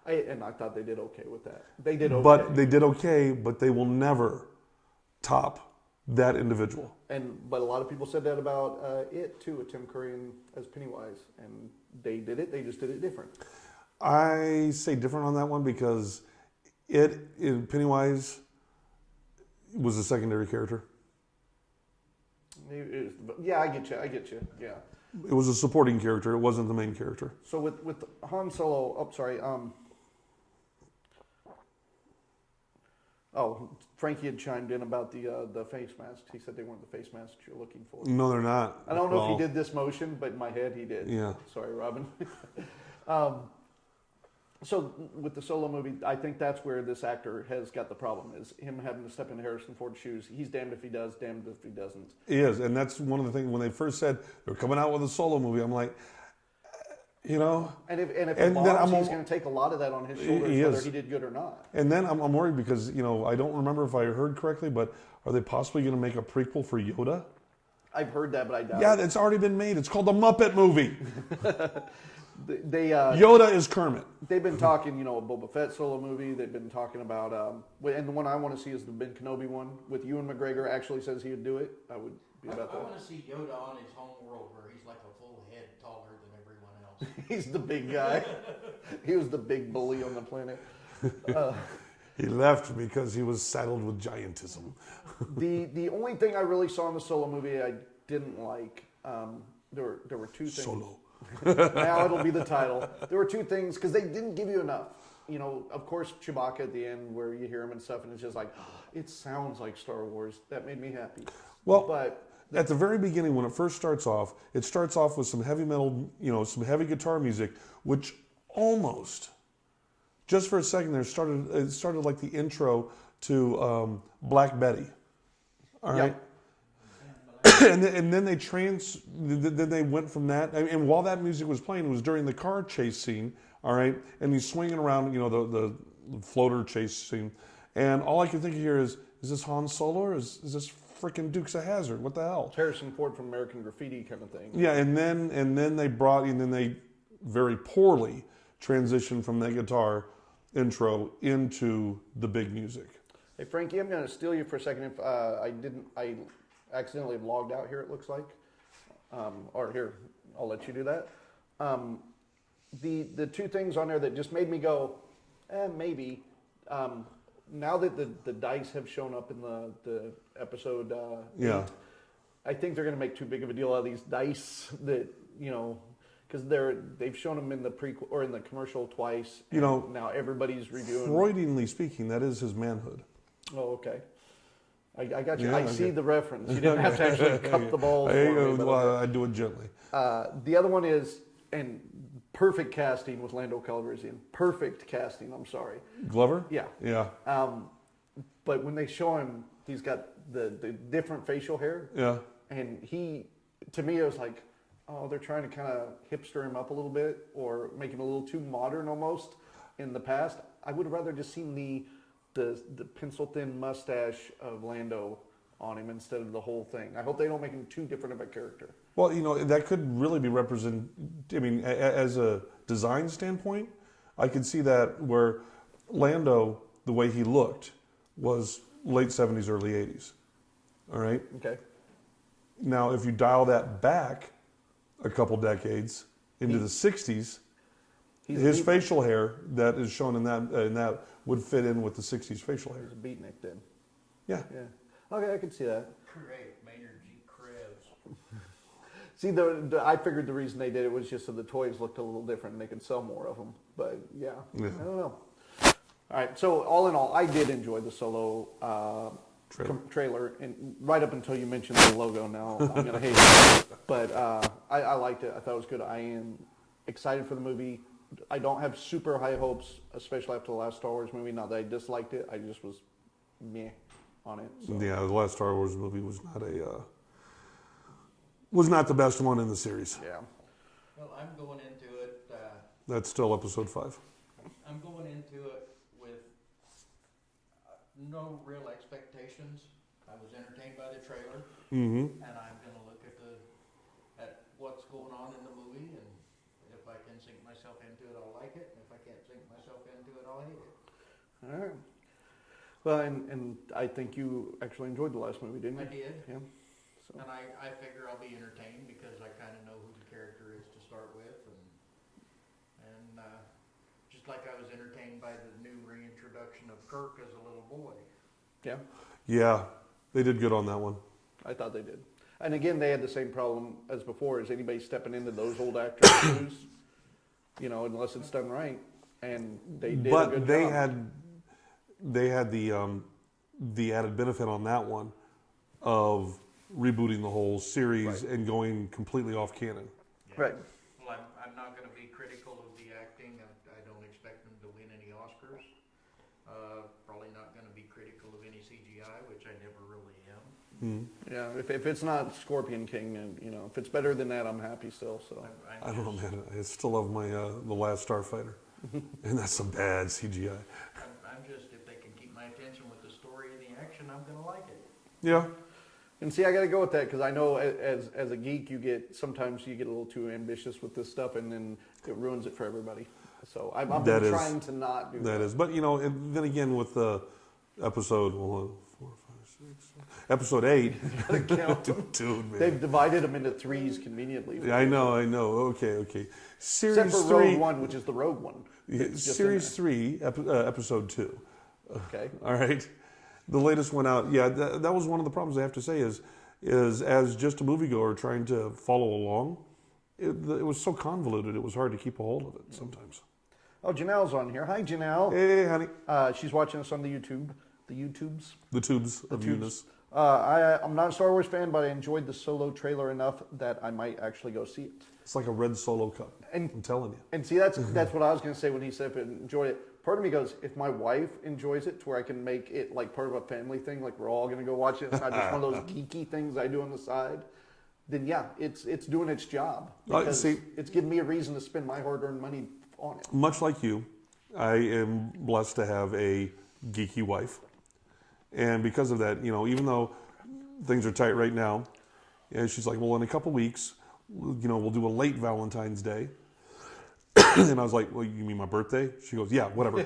I thought they did okay with that. They did okay. But they did okay, but they will never top that individual. But a lot of people said that about it too, with Tim Curry as Pennywise, and they did it. They just did it different. I say different on that one because Pennywise was a secondary character. Yeah, I get you. Yeah. It was a supporting character. It wasn't the main character. So with Han Solo, Frankie had chimed in about the face masks. He said they weren't the face masks you're looking for. No, they're not. I don't know if he did this motion, but in my head he did. Yeah. Sorry, Robin. So with the Solo movie, I think that's where this actor has got the problem, is him having to step into Harrison Ford's shoes. He's damned if he does, damned if he doesn't. He is, and that's one of the things, when they first said they're coming out with a Solo movie, I'm like, you know. And if it bombs, he's going to take a lot of that on his shoulders, whether he did good or not. And then I'm worried because, you know, I don't remember if I heard correctly, but are they possibly going to make a prequel for Yoda? I've heard that, but I doubt it. Yeah, it's already been made. It's called the Muppet Movie. Yoda is Kermit. They've been talking, a Boba Fett Solo movie. They've been talking about, and the one I want to see is the Ben Kenobi one with Ewan McGregor. Actually says he would do it. I would be about that. I want to see Yoda on his home world where he's like a full head taller than everyone else. He's the big guy. He was the big bully on the planet. He left because he was saddled with giantism. The only thing I really saw in the Solo movie I didn't like, there were two things. Solo. Now it'll be the title. There were two things because they didn't give you enough. Of course, Chewbacca at the end where you hear him and stuff, and it's just like, it sounds like Star Wars. That made me happy. Well, but at the very beginning, when it first starts off, it starts off with some heavy metal, some heavy guitar music, which almost, just for a second there, it started like the intro to Black Betty. All right. Yep. and then they went from that. And while that music was playing, it was during the car chase scene. All right, and he's swinging around, the floater chase scene, and all I can think of here is this Han Solo or is this freaking Dukes of Hazzard. What the hell? Harrison Ford from American Graffiti kind of thing. Yeah, and then they very poorly transitioned from that guitar intro into the big music. Hey Frankie, I'm going to steal you for a second. If I accidentally logged out here. It looks like, or here, I'll let you do that. The two things on there that just made me go, maybe. Now that the dice have shown up in the episode, Yeah. 8, I think they're going to make too big of a deal out of these dice that because they've shown them in the prequel or in the commercial twice. Now everybody's reviewing. Freudianly speaking, that is his manhood. Oh, okay. I got you. Yeah, I okay. see the reference. You didn't have to actually cup the balls. For me, but okay. I do it gently. The other one is perfect casting with Lando Calrissian. Perfect casting. I'm sorry. Glover? Yeah. Yeah. But when they show him, he's got the different facial hair. Yeah. And to me, it was like, oh, they're trying to kind of hipster him up a little bit or make him a little too modern almost in the past. I would have rather just seen the pencil thin mustache of Lando on him instead of the whole thing. I hope they don't make him too different of a character. Well, that could really be represented. I mean, as a design standpoint, I could see that where Lando, the way he looked, was late 70s, early 80s. All right? Okay. Now, if you dial that back a couple decades into the 60s, his facial hair that is shown in that would fit in with the 60s facial hair. He's a beatnik then. Yeah. Yeah. Okay, I can see that. Great, Maynard G. Krebs. See, I figured the reason they did it was just so the toys looked a little different and they could sell more of them. But yeah. I don't know. All right, so all in all, I did enjoy the Solo trailer, and right up until you mentioned the logo. Now I'm gonna hate it, but I liked it. I thought it was good. I am excited for the movie. I don't have super high hopes, especially after the last Star Wars movie. Not that I disliked it, I just was meh on it. So. Yeah, the last Star Wars movie was not the best one in the series. Yeah. Well, I'm going into it. That's still episode 5. I'm going into it with no real expectations. I was entertained by the trailer, Mm-hmm. and I'm going to look at what's going on in the movie, and if I can sink myself into it, I'll like it. And if I can't sink myself into it, I'll hate it. All right. Well, and I think you actually enjoyed the last movie, didn't you? I did. Yeah. So. And I figure I'll be entertained because I kind of know who the character is to start with, and just like I was entertained by the new reintroduction of Kirk as a little boy. Yeah. Yeah, they did good on that one. I thought they did. And again, they had the same problem as before. Is anybody stepping into those old actors' shoes? Unless it's done right. And they did a good job. They had the added benefit on that one of rebooting the whole series and going completely off canon. Yeah. Right. Well, I'm not going to be critical of the acting. I don't expect them to win any Oscars. Probably not going to be critical of any CGI, which I never really am. Mm-hmm. Yeah, if it's not Scorpion King, and if it's better than that, I'm happy still. So I don't know, man. I still love my The Last Starfighter, and that's some bad CGI. I'm just, if they can keep my attention with the story and the action, I'm going to like it. Yeah. And see, I got to go with that because I know as a geek, sometimes you get a little too ambitious with this stuff, and then it ruins it for everybody. So I'm trying to not do that. That is, but and then again with the episode 8. Gotta count them. Dude, man. They've divided them into 3s conveniently. Yeah, I know. Okay. Series Except for 3, Rogue One, which is the Rogue One. Series 3, episode 2. Okay. All right. The latest one out. Yeah, that was one of the problems I have to say is as just a moviegoer trying to follow along, it was so convoluted. It was hard to keep a hold of it sometimes. Oh, Janelle's on here. Hi, Janelle. Hey, honey. She's watching us on the YouTube. The YouTubes. The tubes of Eunice. I'm not a Star Wars fan, but I enjoyed the Solo trailer enough that I might actually go see it. It's like a red Solo cup. I'm telling you. And see, that's what I was going to say when he said if I enjoyed it. Part of me goes, if my wife enjoys it to where I can make it like part of a family thing, like we're all going to go watch it, it's not just one of those geeky things I do on the side, then yeah, it's doing its job. Because it's giving me a reason to spend my hard-earned money on it. Much like you, I am blessed to have a geeky wife. And because of that, even though things are tight right now. And she's like, well, in a couple weeks, we'll do a late Valentine's Day. And I was like, well, you mean my birthday? She goes, yeah, whatever.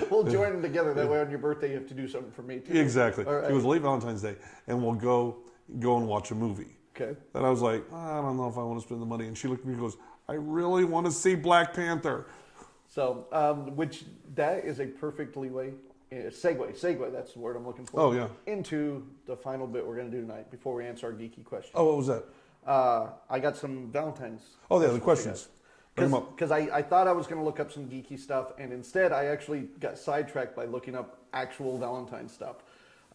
We'll join them together. That way on your birthday, you have to do something for me, too. Exactly. All right. It was late Valentine's Day. And we'll go and watch a movie. Okay. And I was like, I don't know if I want to spend the money. And she looked at me and goes, I really want to see Black Panther. So, that is a perfect leeway. Segue, that's the word I'm looking for. Oh, yeah. Into the final bit we're going to do tonight before we answer our geeky question. Oh, what was that? I got some Valentine's. Oh, yeah, the questions. Bring 'em up. Because I thought I was going to look up some geeky stuff, and instead I actually got sidetracked by looking up actual Valentine's stuff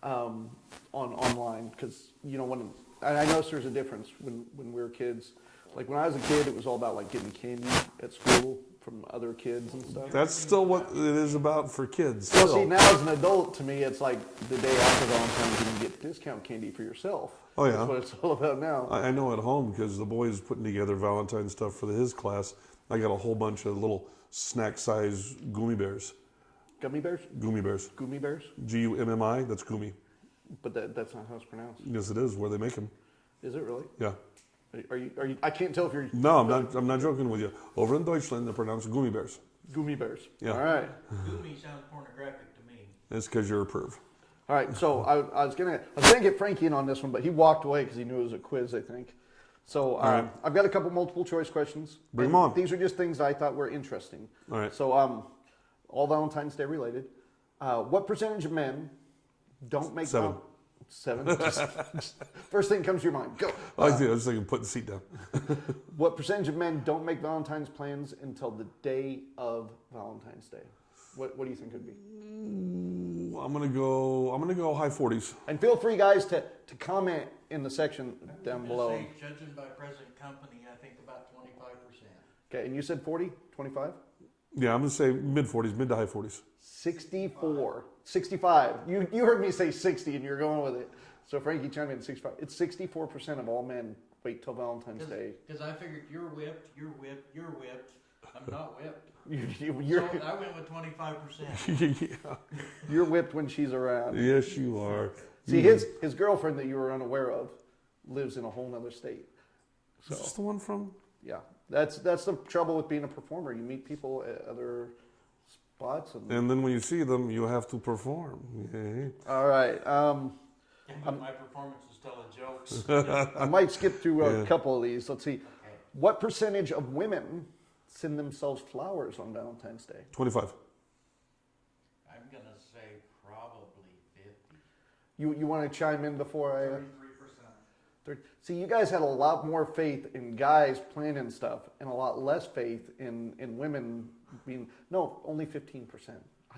online. Because, when I noticed there's a difference when we were kids. Like when I was a kid, it was all about like getting candy at school from other kids and stuff. That's still what it is about for kids. Well, still. see, now as an adult, to me, it's like the day after Valentine's, you can get discount candy for yourself. Oh, yeah. That's what it's all about now. I know at home because the boy is putting together Valentine's stuff for his class. I got a whole bunch of little snack-size gummy bears. Gummy bears? Gummy bears. Gummy bears? Gummi, that's gummy. But that's not how it's pronounced. Yes, it is where they make them. Is it really? Yeah. Are you? I can't tell if you're. No, I'm not joking with you. Over in Deutschland, they're pronounced gummy bears. Gummy bears. Yeah. All right. Gumi sounds pornographic to me. It's because you're a perv. All right. So I was gonna get Frankie in on this one, but he walked away because he knew it was a quiz, I think. So right. I've got a couple multiple choice questions. Bring and 'em on. These are just things I thought were interesting. All right. So all Valentine's Day related. What percentage of men don't make 7. 7? First thing comes to your mind. Go. I was thinking put the seat down. What percentage of men don't make Valentine's plans until the day of Valentine's Day? What do you think it would be? I'm gonna go high 40s. And feel free, guys, to comment in the section down below. Say, judging by present company, I think about 25%. Okay, and you said 40, 25? Yeah, I'm gonna say mid 40s, mid to high 40s. 64, 65. You heard me say 60 and you're going with it. So Frankie chimed in 65. It's 64% of all men wait till Valentine's Day. Because I figured you're whipped. I'm not whipped. You're, So I went with 25%. Yeah. you're whipped when she's around. Yes, you are. See, his girlfriend that you were unaware of lives in a whole nother state. So Is this the one from? yeah, that's the trouble with being a performer. You meet people at other spots. And then when you see them, you have to perform. Yeah. All right. My performance is telling jokes. I might skip through a Yeah. couple of these. Let's see. Okay. What percentage of women send themselves flowers on Valentine's Day? 25. I'm going to say probably 50. You want to chime in before I... 33%. See, you guys had a lot more faith in guys planning stuff and a lot less faith in women being... No, only 15%.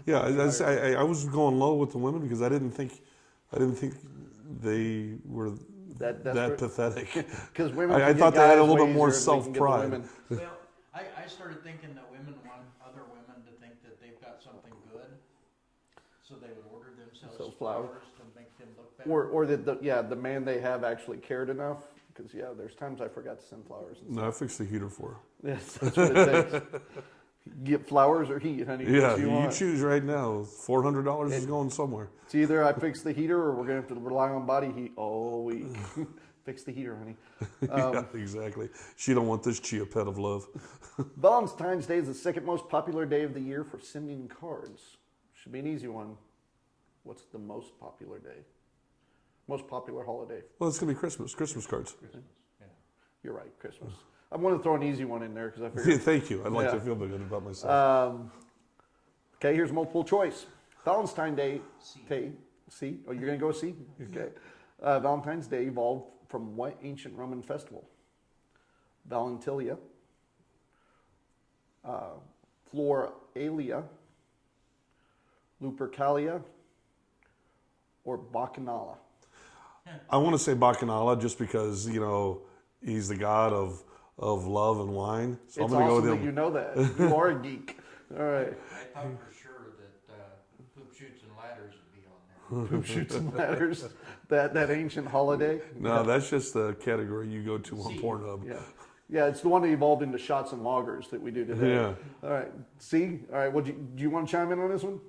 Yeah, I was going low with the women because I didn't think they were that pathetic. Because women... I can thought get they had a guys little way bit more easier than they can get the self-pride. women. Well, I started thinking that women want other women to think that they've got something good, so they would order themselves So flowers. to make them look better. Or that the man they have actually cared enough. Because, yeah, there's times I forgot to send flowers. And No, I fixed the heater for her. yes, that's what it takes. Get flowers or heat, honey. Yeah, What you you want. choose right now. $400 is going somewhere. It's either I fix the heater or we're going to have to rely on body heat all week. Fix the heater, honey. Yeah, exactly. She don't want this chia pet of love. Valentine's Day is the second most popular day of the year for sending cards. Should be an easy one. What's the most popular day? Most popular holiday? Well, it's gonna be Christmas. Christmas cards. Yeah. You're right, Christmas. I want to throw an easy one in there because I figured. Thank you. I'd like Yeah. to feel good about myself. Okay, here's multiple choice. Valentine's Day. C. C. Oh, you're going to go C? Okay. Valentine's Day evolved from what ancient Roman festival? Valentilia, Floralia, Lupercalia, or Bacchanala? I want to say Bacchanala just because he's the god of love and wine. So It's I'm gonna go awesome with that him. you know that. You are a geek. All right. I thought for sure that poop chutes and ladders would be on there. Poop shoots and ladders. That ancient holiday. No, that's just the category you go to on See. Pornhub. Yeah. Yeah, it's the one that evolved into shots and loggers that we do today. Yeah. All right. C. All right. Well, do you want to chime in on this one?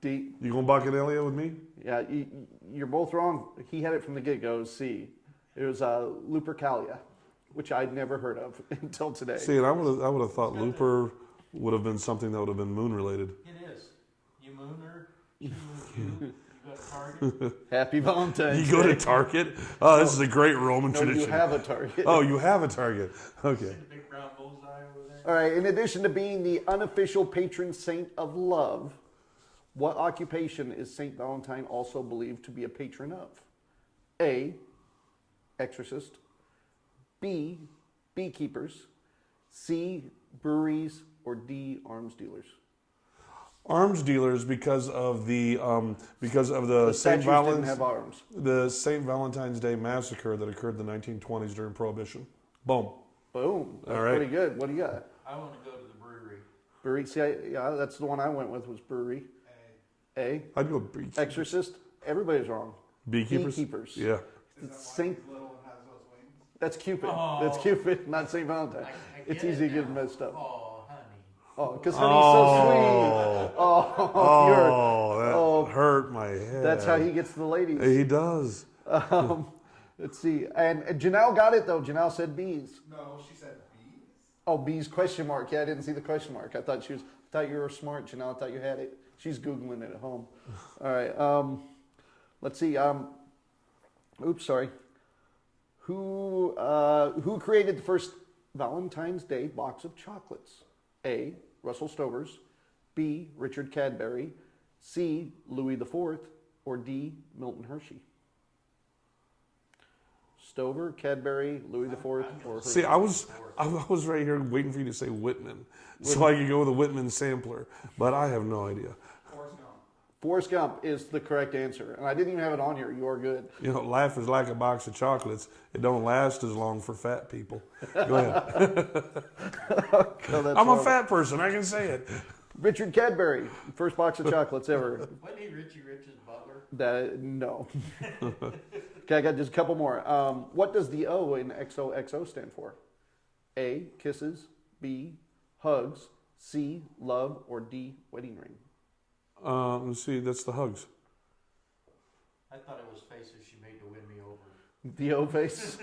The D. You going Bacchanalia with me? Yeah, you're both wrong. He had it from the get-go. It was C. It was Lupercalia, which I'd never heard of until today. See, and I would have thought Looper would have been something that would have been moon related. It is. You mooner, she moons you. You got a target. Happy Valentine's You go Day. to Target. Oh, this is a great Roman No, tradition. you have a target. Oh, you have a Target. Okay. See the big brown bullseye over there? All right, in addition to being the unofficial patron saint of love, what occupation is St. Valentine also believed to be a patron of? A, exorcist. B, beekeepers. C, breweries. Or D, arms dealers. Arms dealers because of the The St. statues didn't Valentine's have arms. the St. Valentine's Day massacre that occurred in the 1920s during Prohibition. Boom. Boom. That's All right. pretty good. What do you got? I want to go to the brewery. Brewery. See, yeah, that's the one I went with was brewery. A. I'd go beekeepers. Exorcist. Everybody's wrong. Beekeepers. Beekeepers. Yeah. Is that Saint. why he's little and has those wings? That's Cupid. Oh. That's Cupid, not St. Valentine. I It's get easy it to get now. them messed up. Oh, honey. Oh, because honey's so sweet. Oh, you're. Oh, that oh. hurt my head. That's how he gets the ladies. He does. Let's see. And Janelle got it though. Janelle said bees. No, she said bees. Oh, bees question mark. Yeah, I didn't see the question mark. I thought you were smart, Janelle. I thought you had it. She's Googling it at home. All right. Let's see. Oops, sorry. Who created the first Valentine's Day box of chocolates? A. Russell Stovers. B. Richard Cadbury. C. Louis IV. Or D. Milton Hershey. Stover, Cadbury, Louis IV, or Hershey. See, I was right here waiting for you to say Whitman, so I could go with a Whitman sampler, but I have no idea. Forrest Gump. Forrest Gump is the correct answer, and I didn't even have it on here. You are good. You know, life is like a box of chocolates. It don't last as long for fat people. Go ahead. No, that's I'm a wrong. fat person. I can say it. Richard Cadbury, first box of chocolates ever. Wasn't he Richie Rich's butler? No. Okay, I got just a couple more. What does the O in XOXO stand for? A. Kisses. B. Hugs. C. Love. Or D. Wedding ring. Let's see. That's the hugs. I thought it was faces she made to win me over. The O face.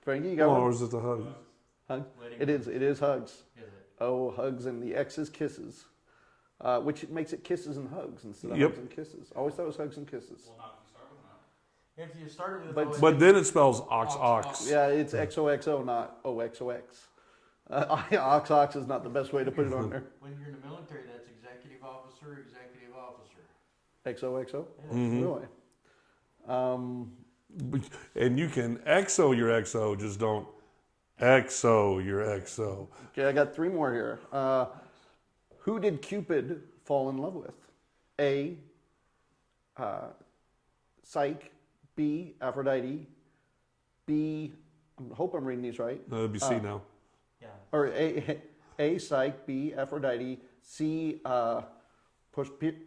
Frankie, you got Or one? is it the hugs? Hug? Wedding It is. It is hugs. Is it? O, hugs, and the X is kisses. Which makes it kisses and hugs instead of Yep. hugs and kisses. Always thought it was hugs and kisses. Well, not if you start with that. If you started with But- O, But then it spells ox. Ox. Yeah, it's XOXO, not OXOX. Ox is not the best way to put it on there. when you're in the military, that's executive officer, executive officer. XOXO? Mhm. Really? And you can XO your XO, just don't XO your XO. Okay, I got three more here. Who did Cupid fall in love with? A. Psyche. B. Aphrodite. B. I hope I'm reading these right. That'd be C now. Yeah. Or A. Psyche. B. Aphrodite. C. Persephone?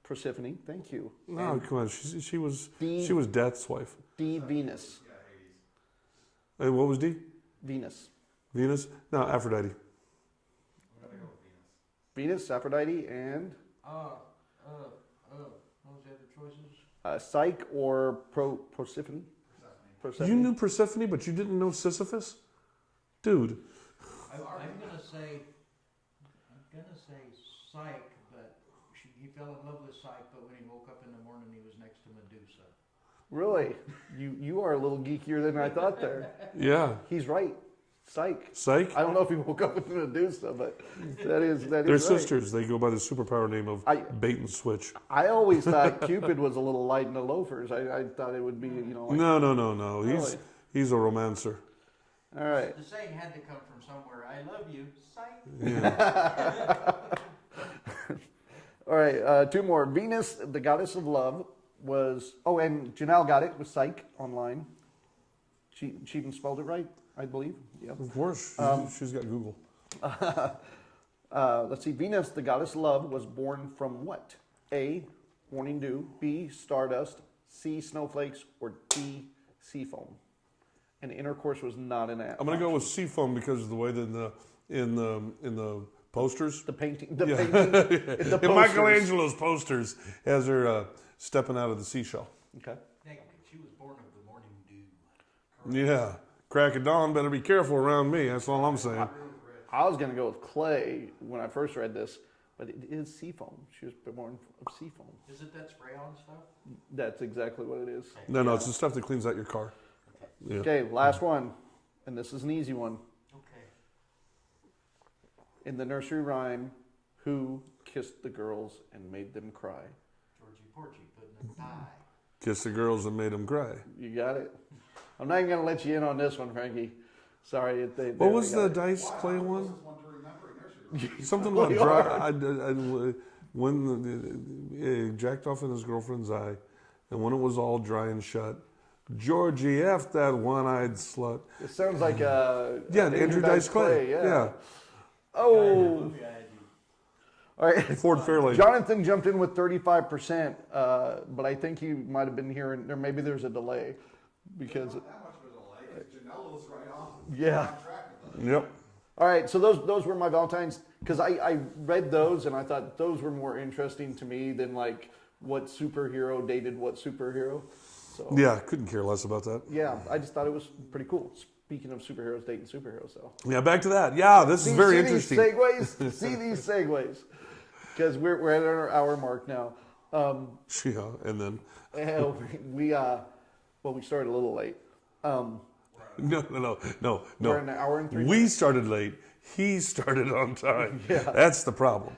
Persephone. Thank you. No, come on. She was D. Death's wife. D. Venus. Yeah, Hades. Hey, what was D? Venus. Venus? No, Aphrodite. I'm gonna go with Venus. Venus, Aphrodite, and What was the other choices? Psyche or Persephone. Persephone. You knew Persephone, but you didn't know Sisyphus? Dude. I'm gonna say Psyche, but he fell in love with Psyche, but when he woke up in the morning, he was next to Medusa. Really? You are a little geekier than I thought there. Yeah. He's right. Psyche. Psyche? I don't know if he woke up with Medusa, but that is They're right. sisters. They go by the superpower name of bait and switch. I always thought Cupid was a little light in the loafers. I thought it would be, like, No. Really? He's a romancer. all right. The saying had to come from somewhere. I love you, Psyche. Yeah. All right, two more. Venus, the goddess of love, was, and Janelle got it with Psyche online. She even spelled it right, I believe. Yep. Of course. She's got Google. Let's see. Venus, the goddess of love, was born from what? A. Morning dew. B. Stardust. C. Snowflakes. Or D. Sea foam. And intercourse was not an app. I'm gonna go with seafoam because of the way that in the posters. The painting. Yeah. The In posters. Michelangelo's posters as they're stepping out of the seashell. Okay. Negative. She was born of the morning dew. Yeah. Crack of dawn, better be careful around me. That's all I'm saying. I was going to go with clay when I first read this, but it is seafoam. She was born of seafoam. Is it that spray-on stuff? That's exactly what it is. No, it's the stuff that cleans out your car. Yeah. Okay, last one, and this is an easy one. Okay. In the nursery rhyme, who kissed the girls and made them cry? Georgie Porgy putting a tie. Kiss the girls and made them cry. You got it. I'm not even going to let you in on this one, Frankie. Sorry. What was the got it. dice clay one? Closest one to remember in nursery. Something about when he jacked off in his girlfriend's eye, and when it was all dry and shut, Georgie F. that one-eyed slut. It sounds like Andrew Dice Clay. Yeah. Oh. All right. Ford Fairlane. Jonathan jumped in with 35%, but I think he might have been hearing, or maybe there's a delay because. Not that much of a delay, 'cause Janela's right on. Yeah. On track with us. Yep. All right, so those were my Valentine's, because I read those and I thought those were more interesting to me than like what superhero dated what superhero. So Yeah, couldn't care less about that. yeah, I just thought it was pretty cool. Speaking of superheroes dating superheroes, so Yeah, back to that. Yeah, this is very interesting. These segues, see these segues, because we're at our hour mark now. Yeah, and then We started a little late. no. We're an hour and 3 We started late. He started on time. Yeah. That's the problem.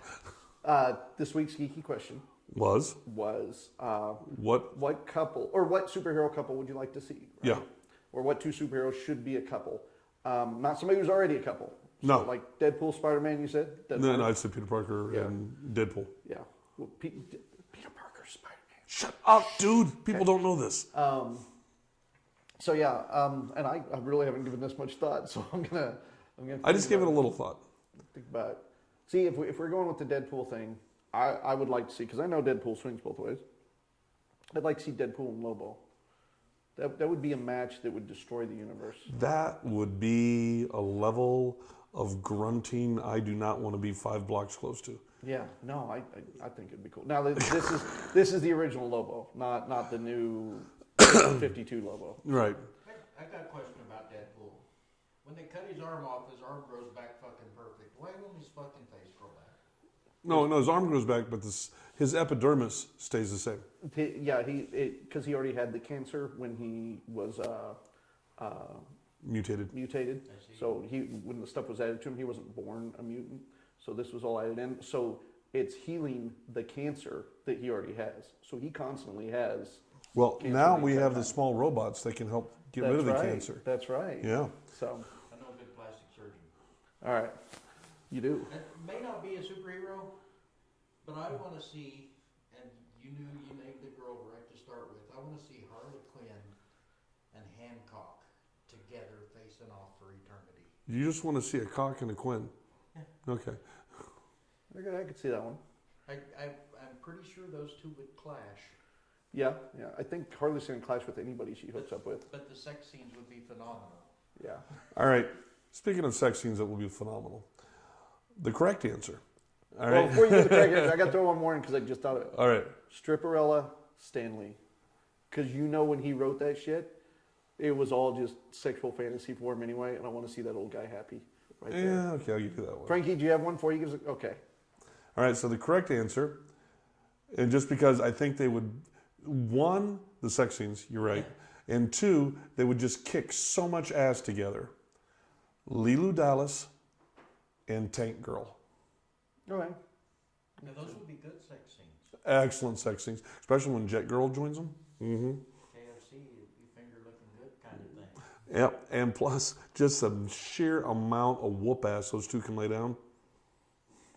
This week's geeky question Was was what? what couple or what superhero couple would you like to see? Right? Yeah. Or what two superheroes should be a couple? Not somebody who's already a couple. So No. like Deadpool, Spider-Man. You said. No, I'd say Peter Parker Yeah. and Deadpool. Yeah. Well, Peter Parker, Spider-Man. Shut up, dude. People don't know this. So yeah, and I really haven't given this much thought, so I'm gonna. I just gave it a little thought. Think about it. See, if we're going with the Deadpool thing, I would like to see, because I know Deadpool swings both ways. I'd like to see Deadpool and Lobo. That would be a match that would destroy the universe. That would be a level of grunting I do not want to be 5 blocks close to. Yeah, no, I think it'd be cool. Now this is the original Lobo, not the new 52 Lobo. Right. I got a question about Deadpool. When they cut his arm off, his arm grows back fucking perfect. Why won't his fucking face grow back? No, his arm grows back, but his epidermis stays the same. Yeah, because he already had the cancer when he was Mutated. mutated. I see. So when the stuff was added to him, he wasn't born a mutant. So this was all added in. So it's healing the cancer that he already has. So he constantly has. Well, Cancer now being we cut have the back. small robots that can help get rid of the right. cancer. That's right. Yeah. So, I know a good plastic surgeon. all right, you do. It may not be a superhero, but I want to see, and you named the girl right to start with. I want to see Harley Quinn and Hancock together facing off for eternity. You just want to see a cock and a Quinn. Okay. I could see that one. I'm pretty sure those two would clash, Yeah. I think Harley's gonna clash with anybody she hooks up with. but the sex scenes would be phenomenal. Yeah. All right. Speaking of sex scenes that will be phenomenal, the correct answer. All Well, right. before you get the correct answer, I got to throw one more in because I just thought of it. All right. Stripperella Stanley. Because when he wrote that shit, it was all just sexual fantasy for him anyway, and I want to see that old guy happy right there. Yeah. Okay. I'll give you that one. Frankie, do you have one for you? Okay. All right. So the correct answer, and just because I think they would, one, the sex scenes. You're right. And two, they would just kick so much ass together. Leeloo Dallas and Tank Girl. All right. Now those would be good sex scenes. Excellent sex scenes, especially when Jet Girl joins them. Mm-hmm. KFC, you finger looking good kind of thing. Yep, and plus just the sheer amount of whoop ass those two can lay down.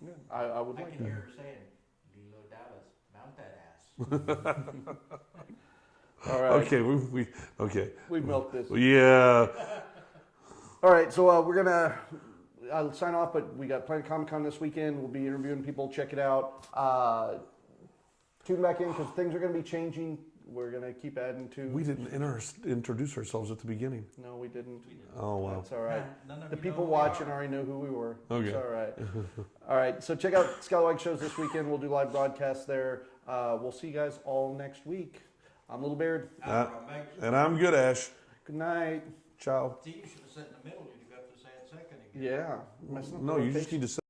Yeah, I would I like can that. hear her saying, Lilo Dallas, mount that ass. All right. Okay, we okay. We milked this. Yeah. All right, so we're gonna I'll sign off, but we got Planet Comic Con this weekend. We'll be interviewing people. Check it out. Tune back in because things are going to be changing we're gonna keep adding to. We didn't introduce ourselves at the beginning. No, we didn't. Oh, wow. That's all right. None of The you people know who we watching are. already know who we were. Okay. It's all right. All right. So check out Scallywag shows this weekend. We'll do live broadcasts there. We'll see you guys all next week. I'm Little Beard. And I'm good, Ash. Good night. Ciao. See, you should have sat in the middle. You'd have got to say it second again. Yeah. Messing up the No, you just rotation. need to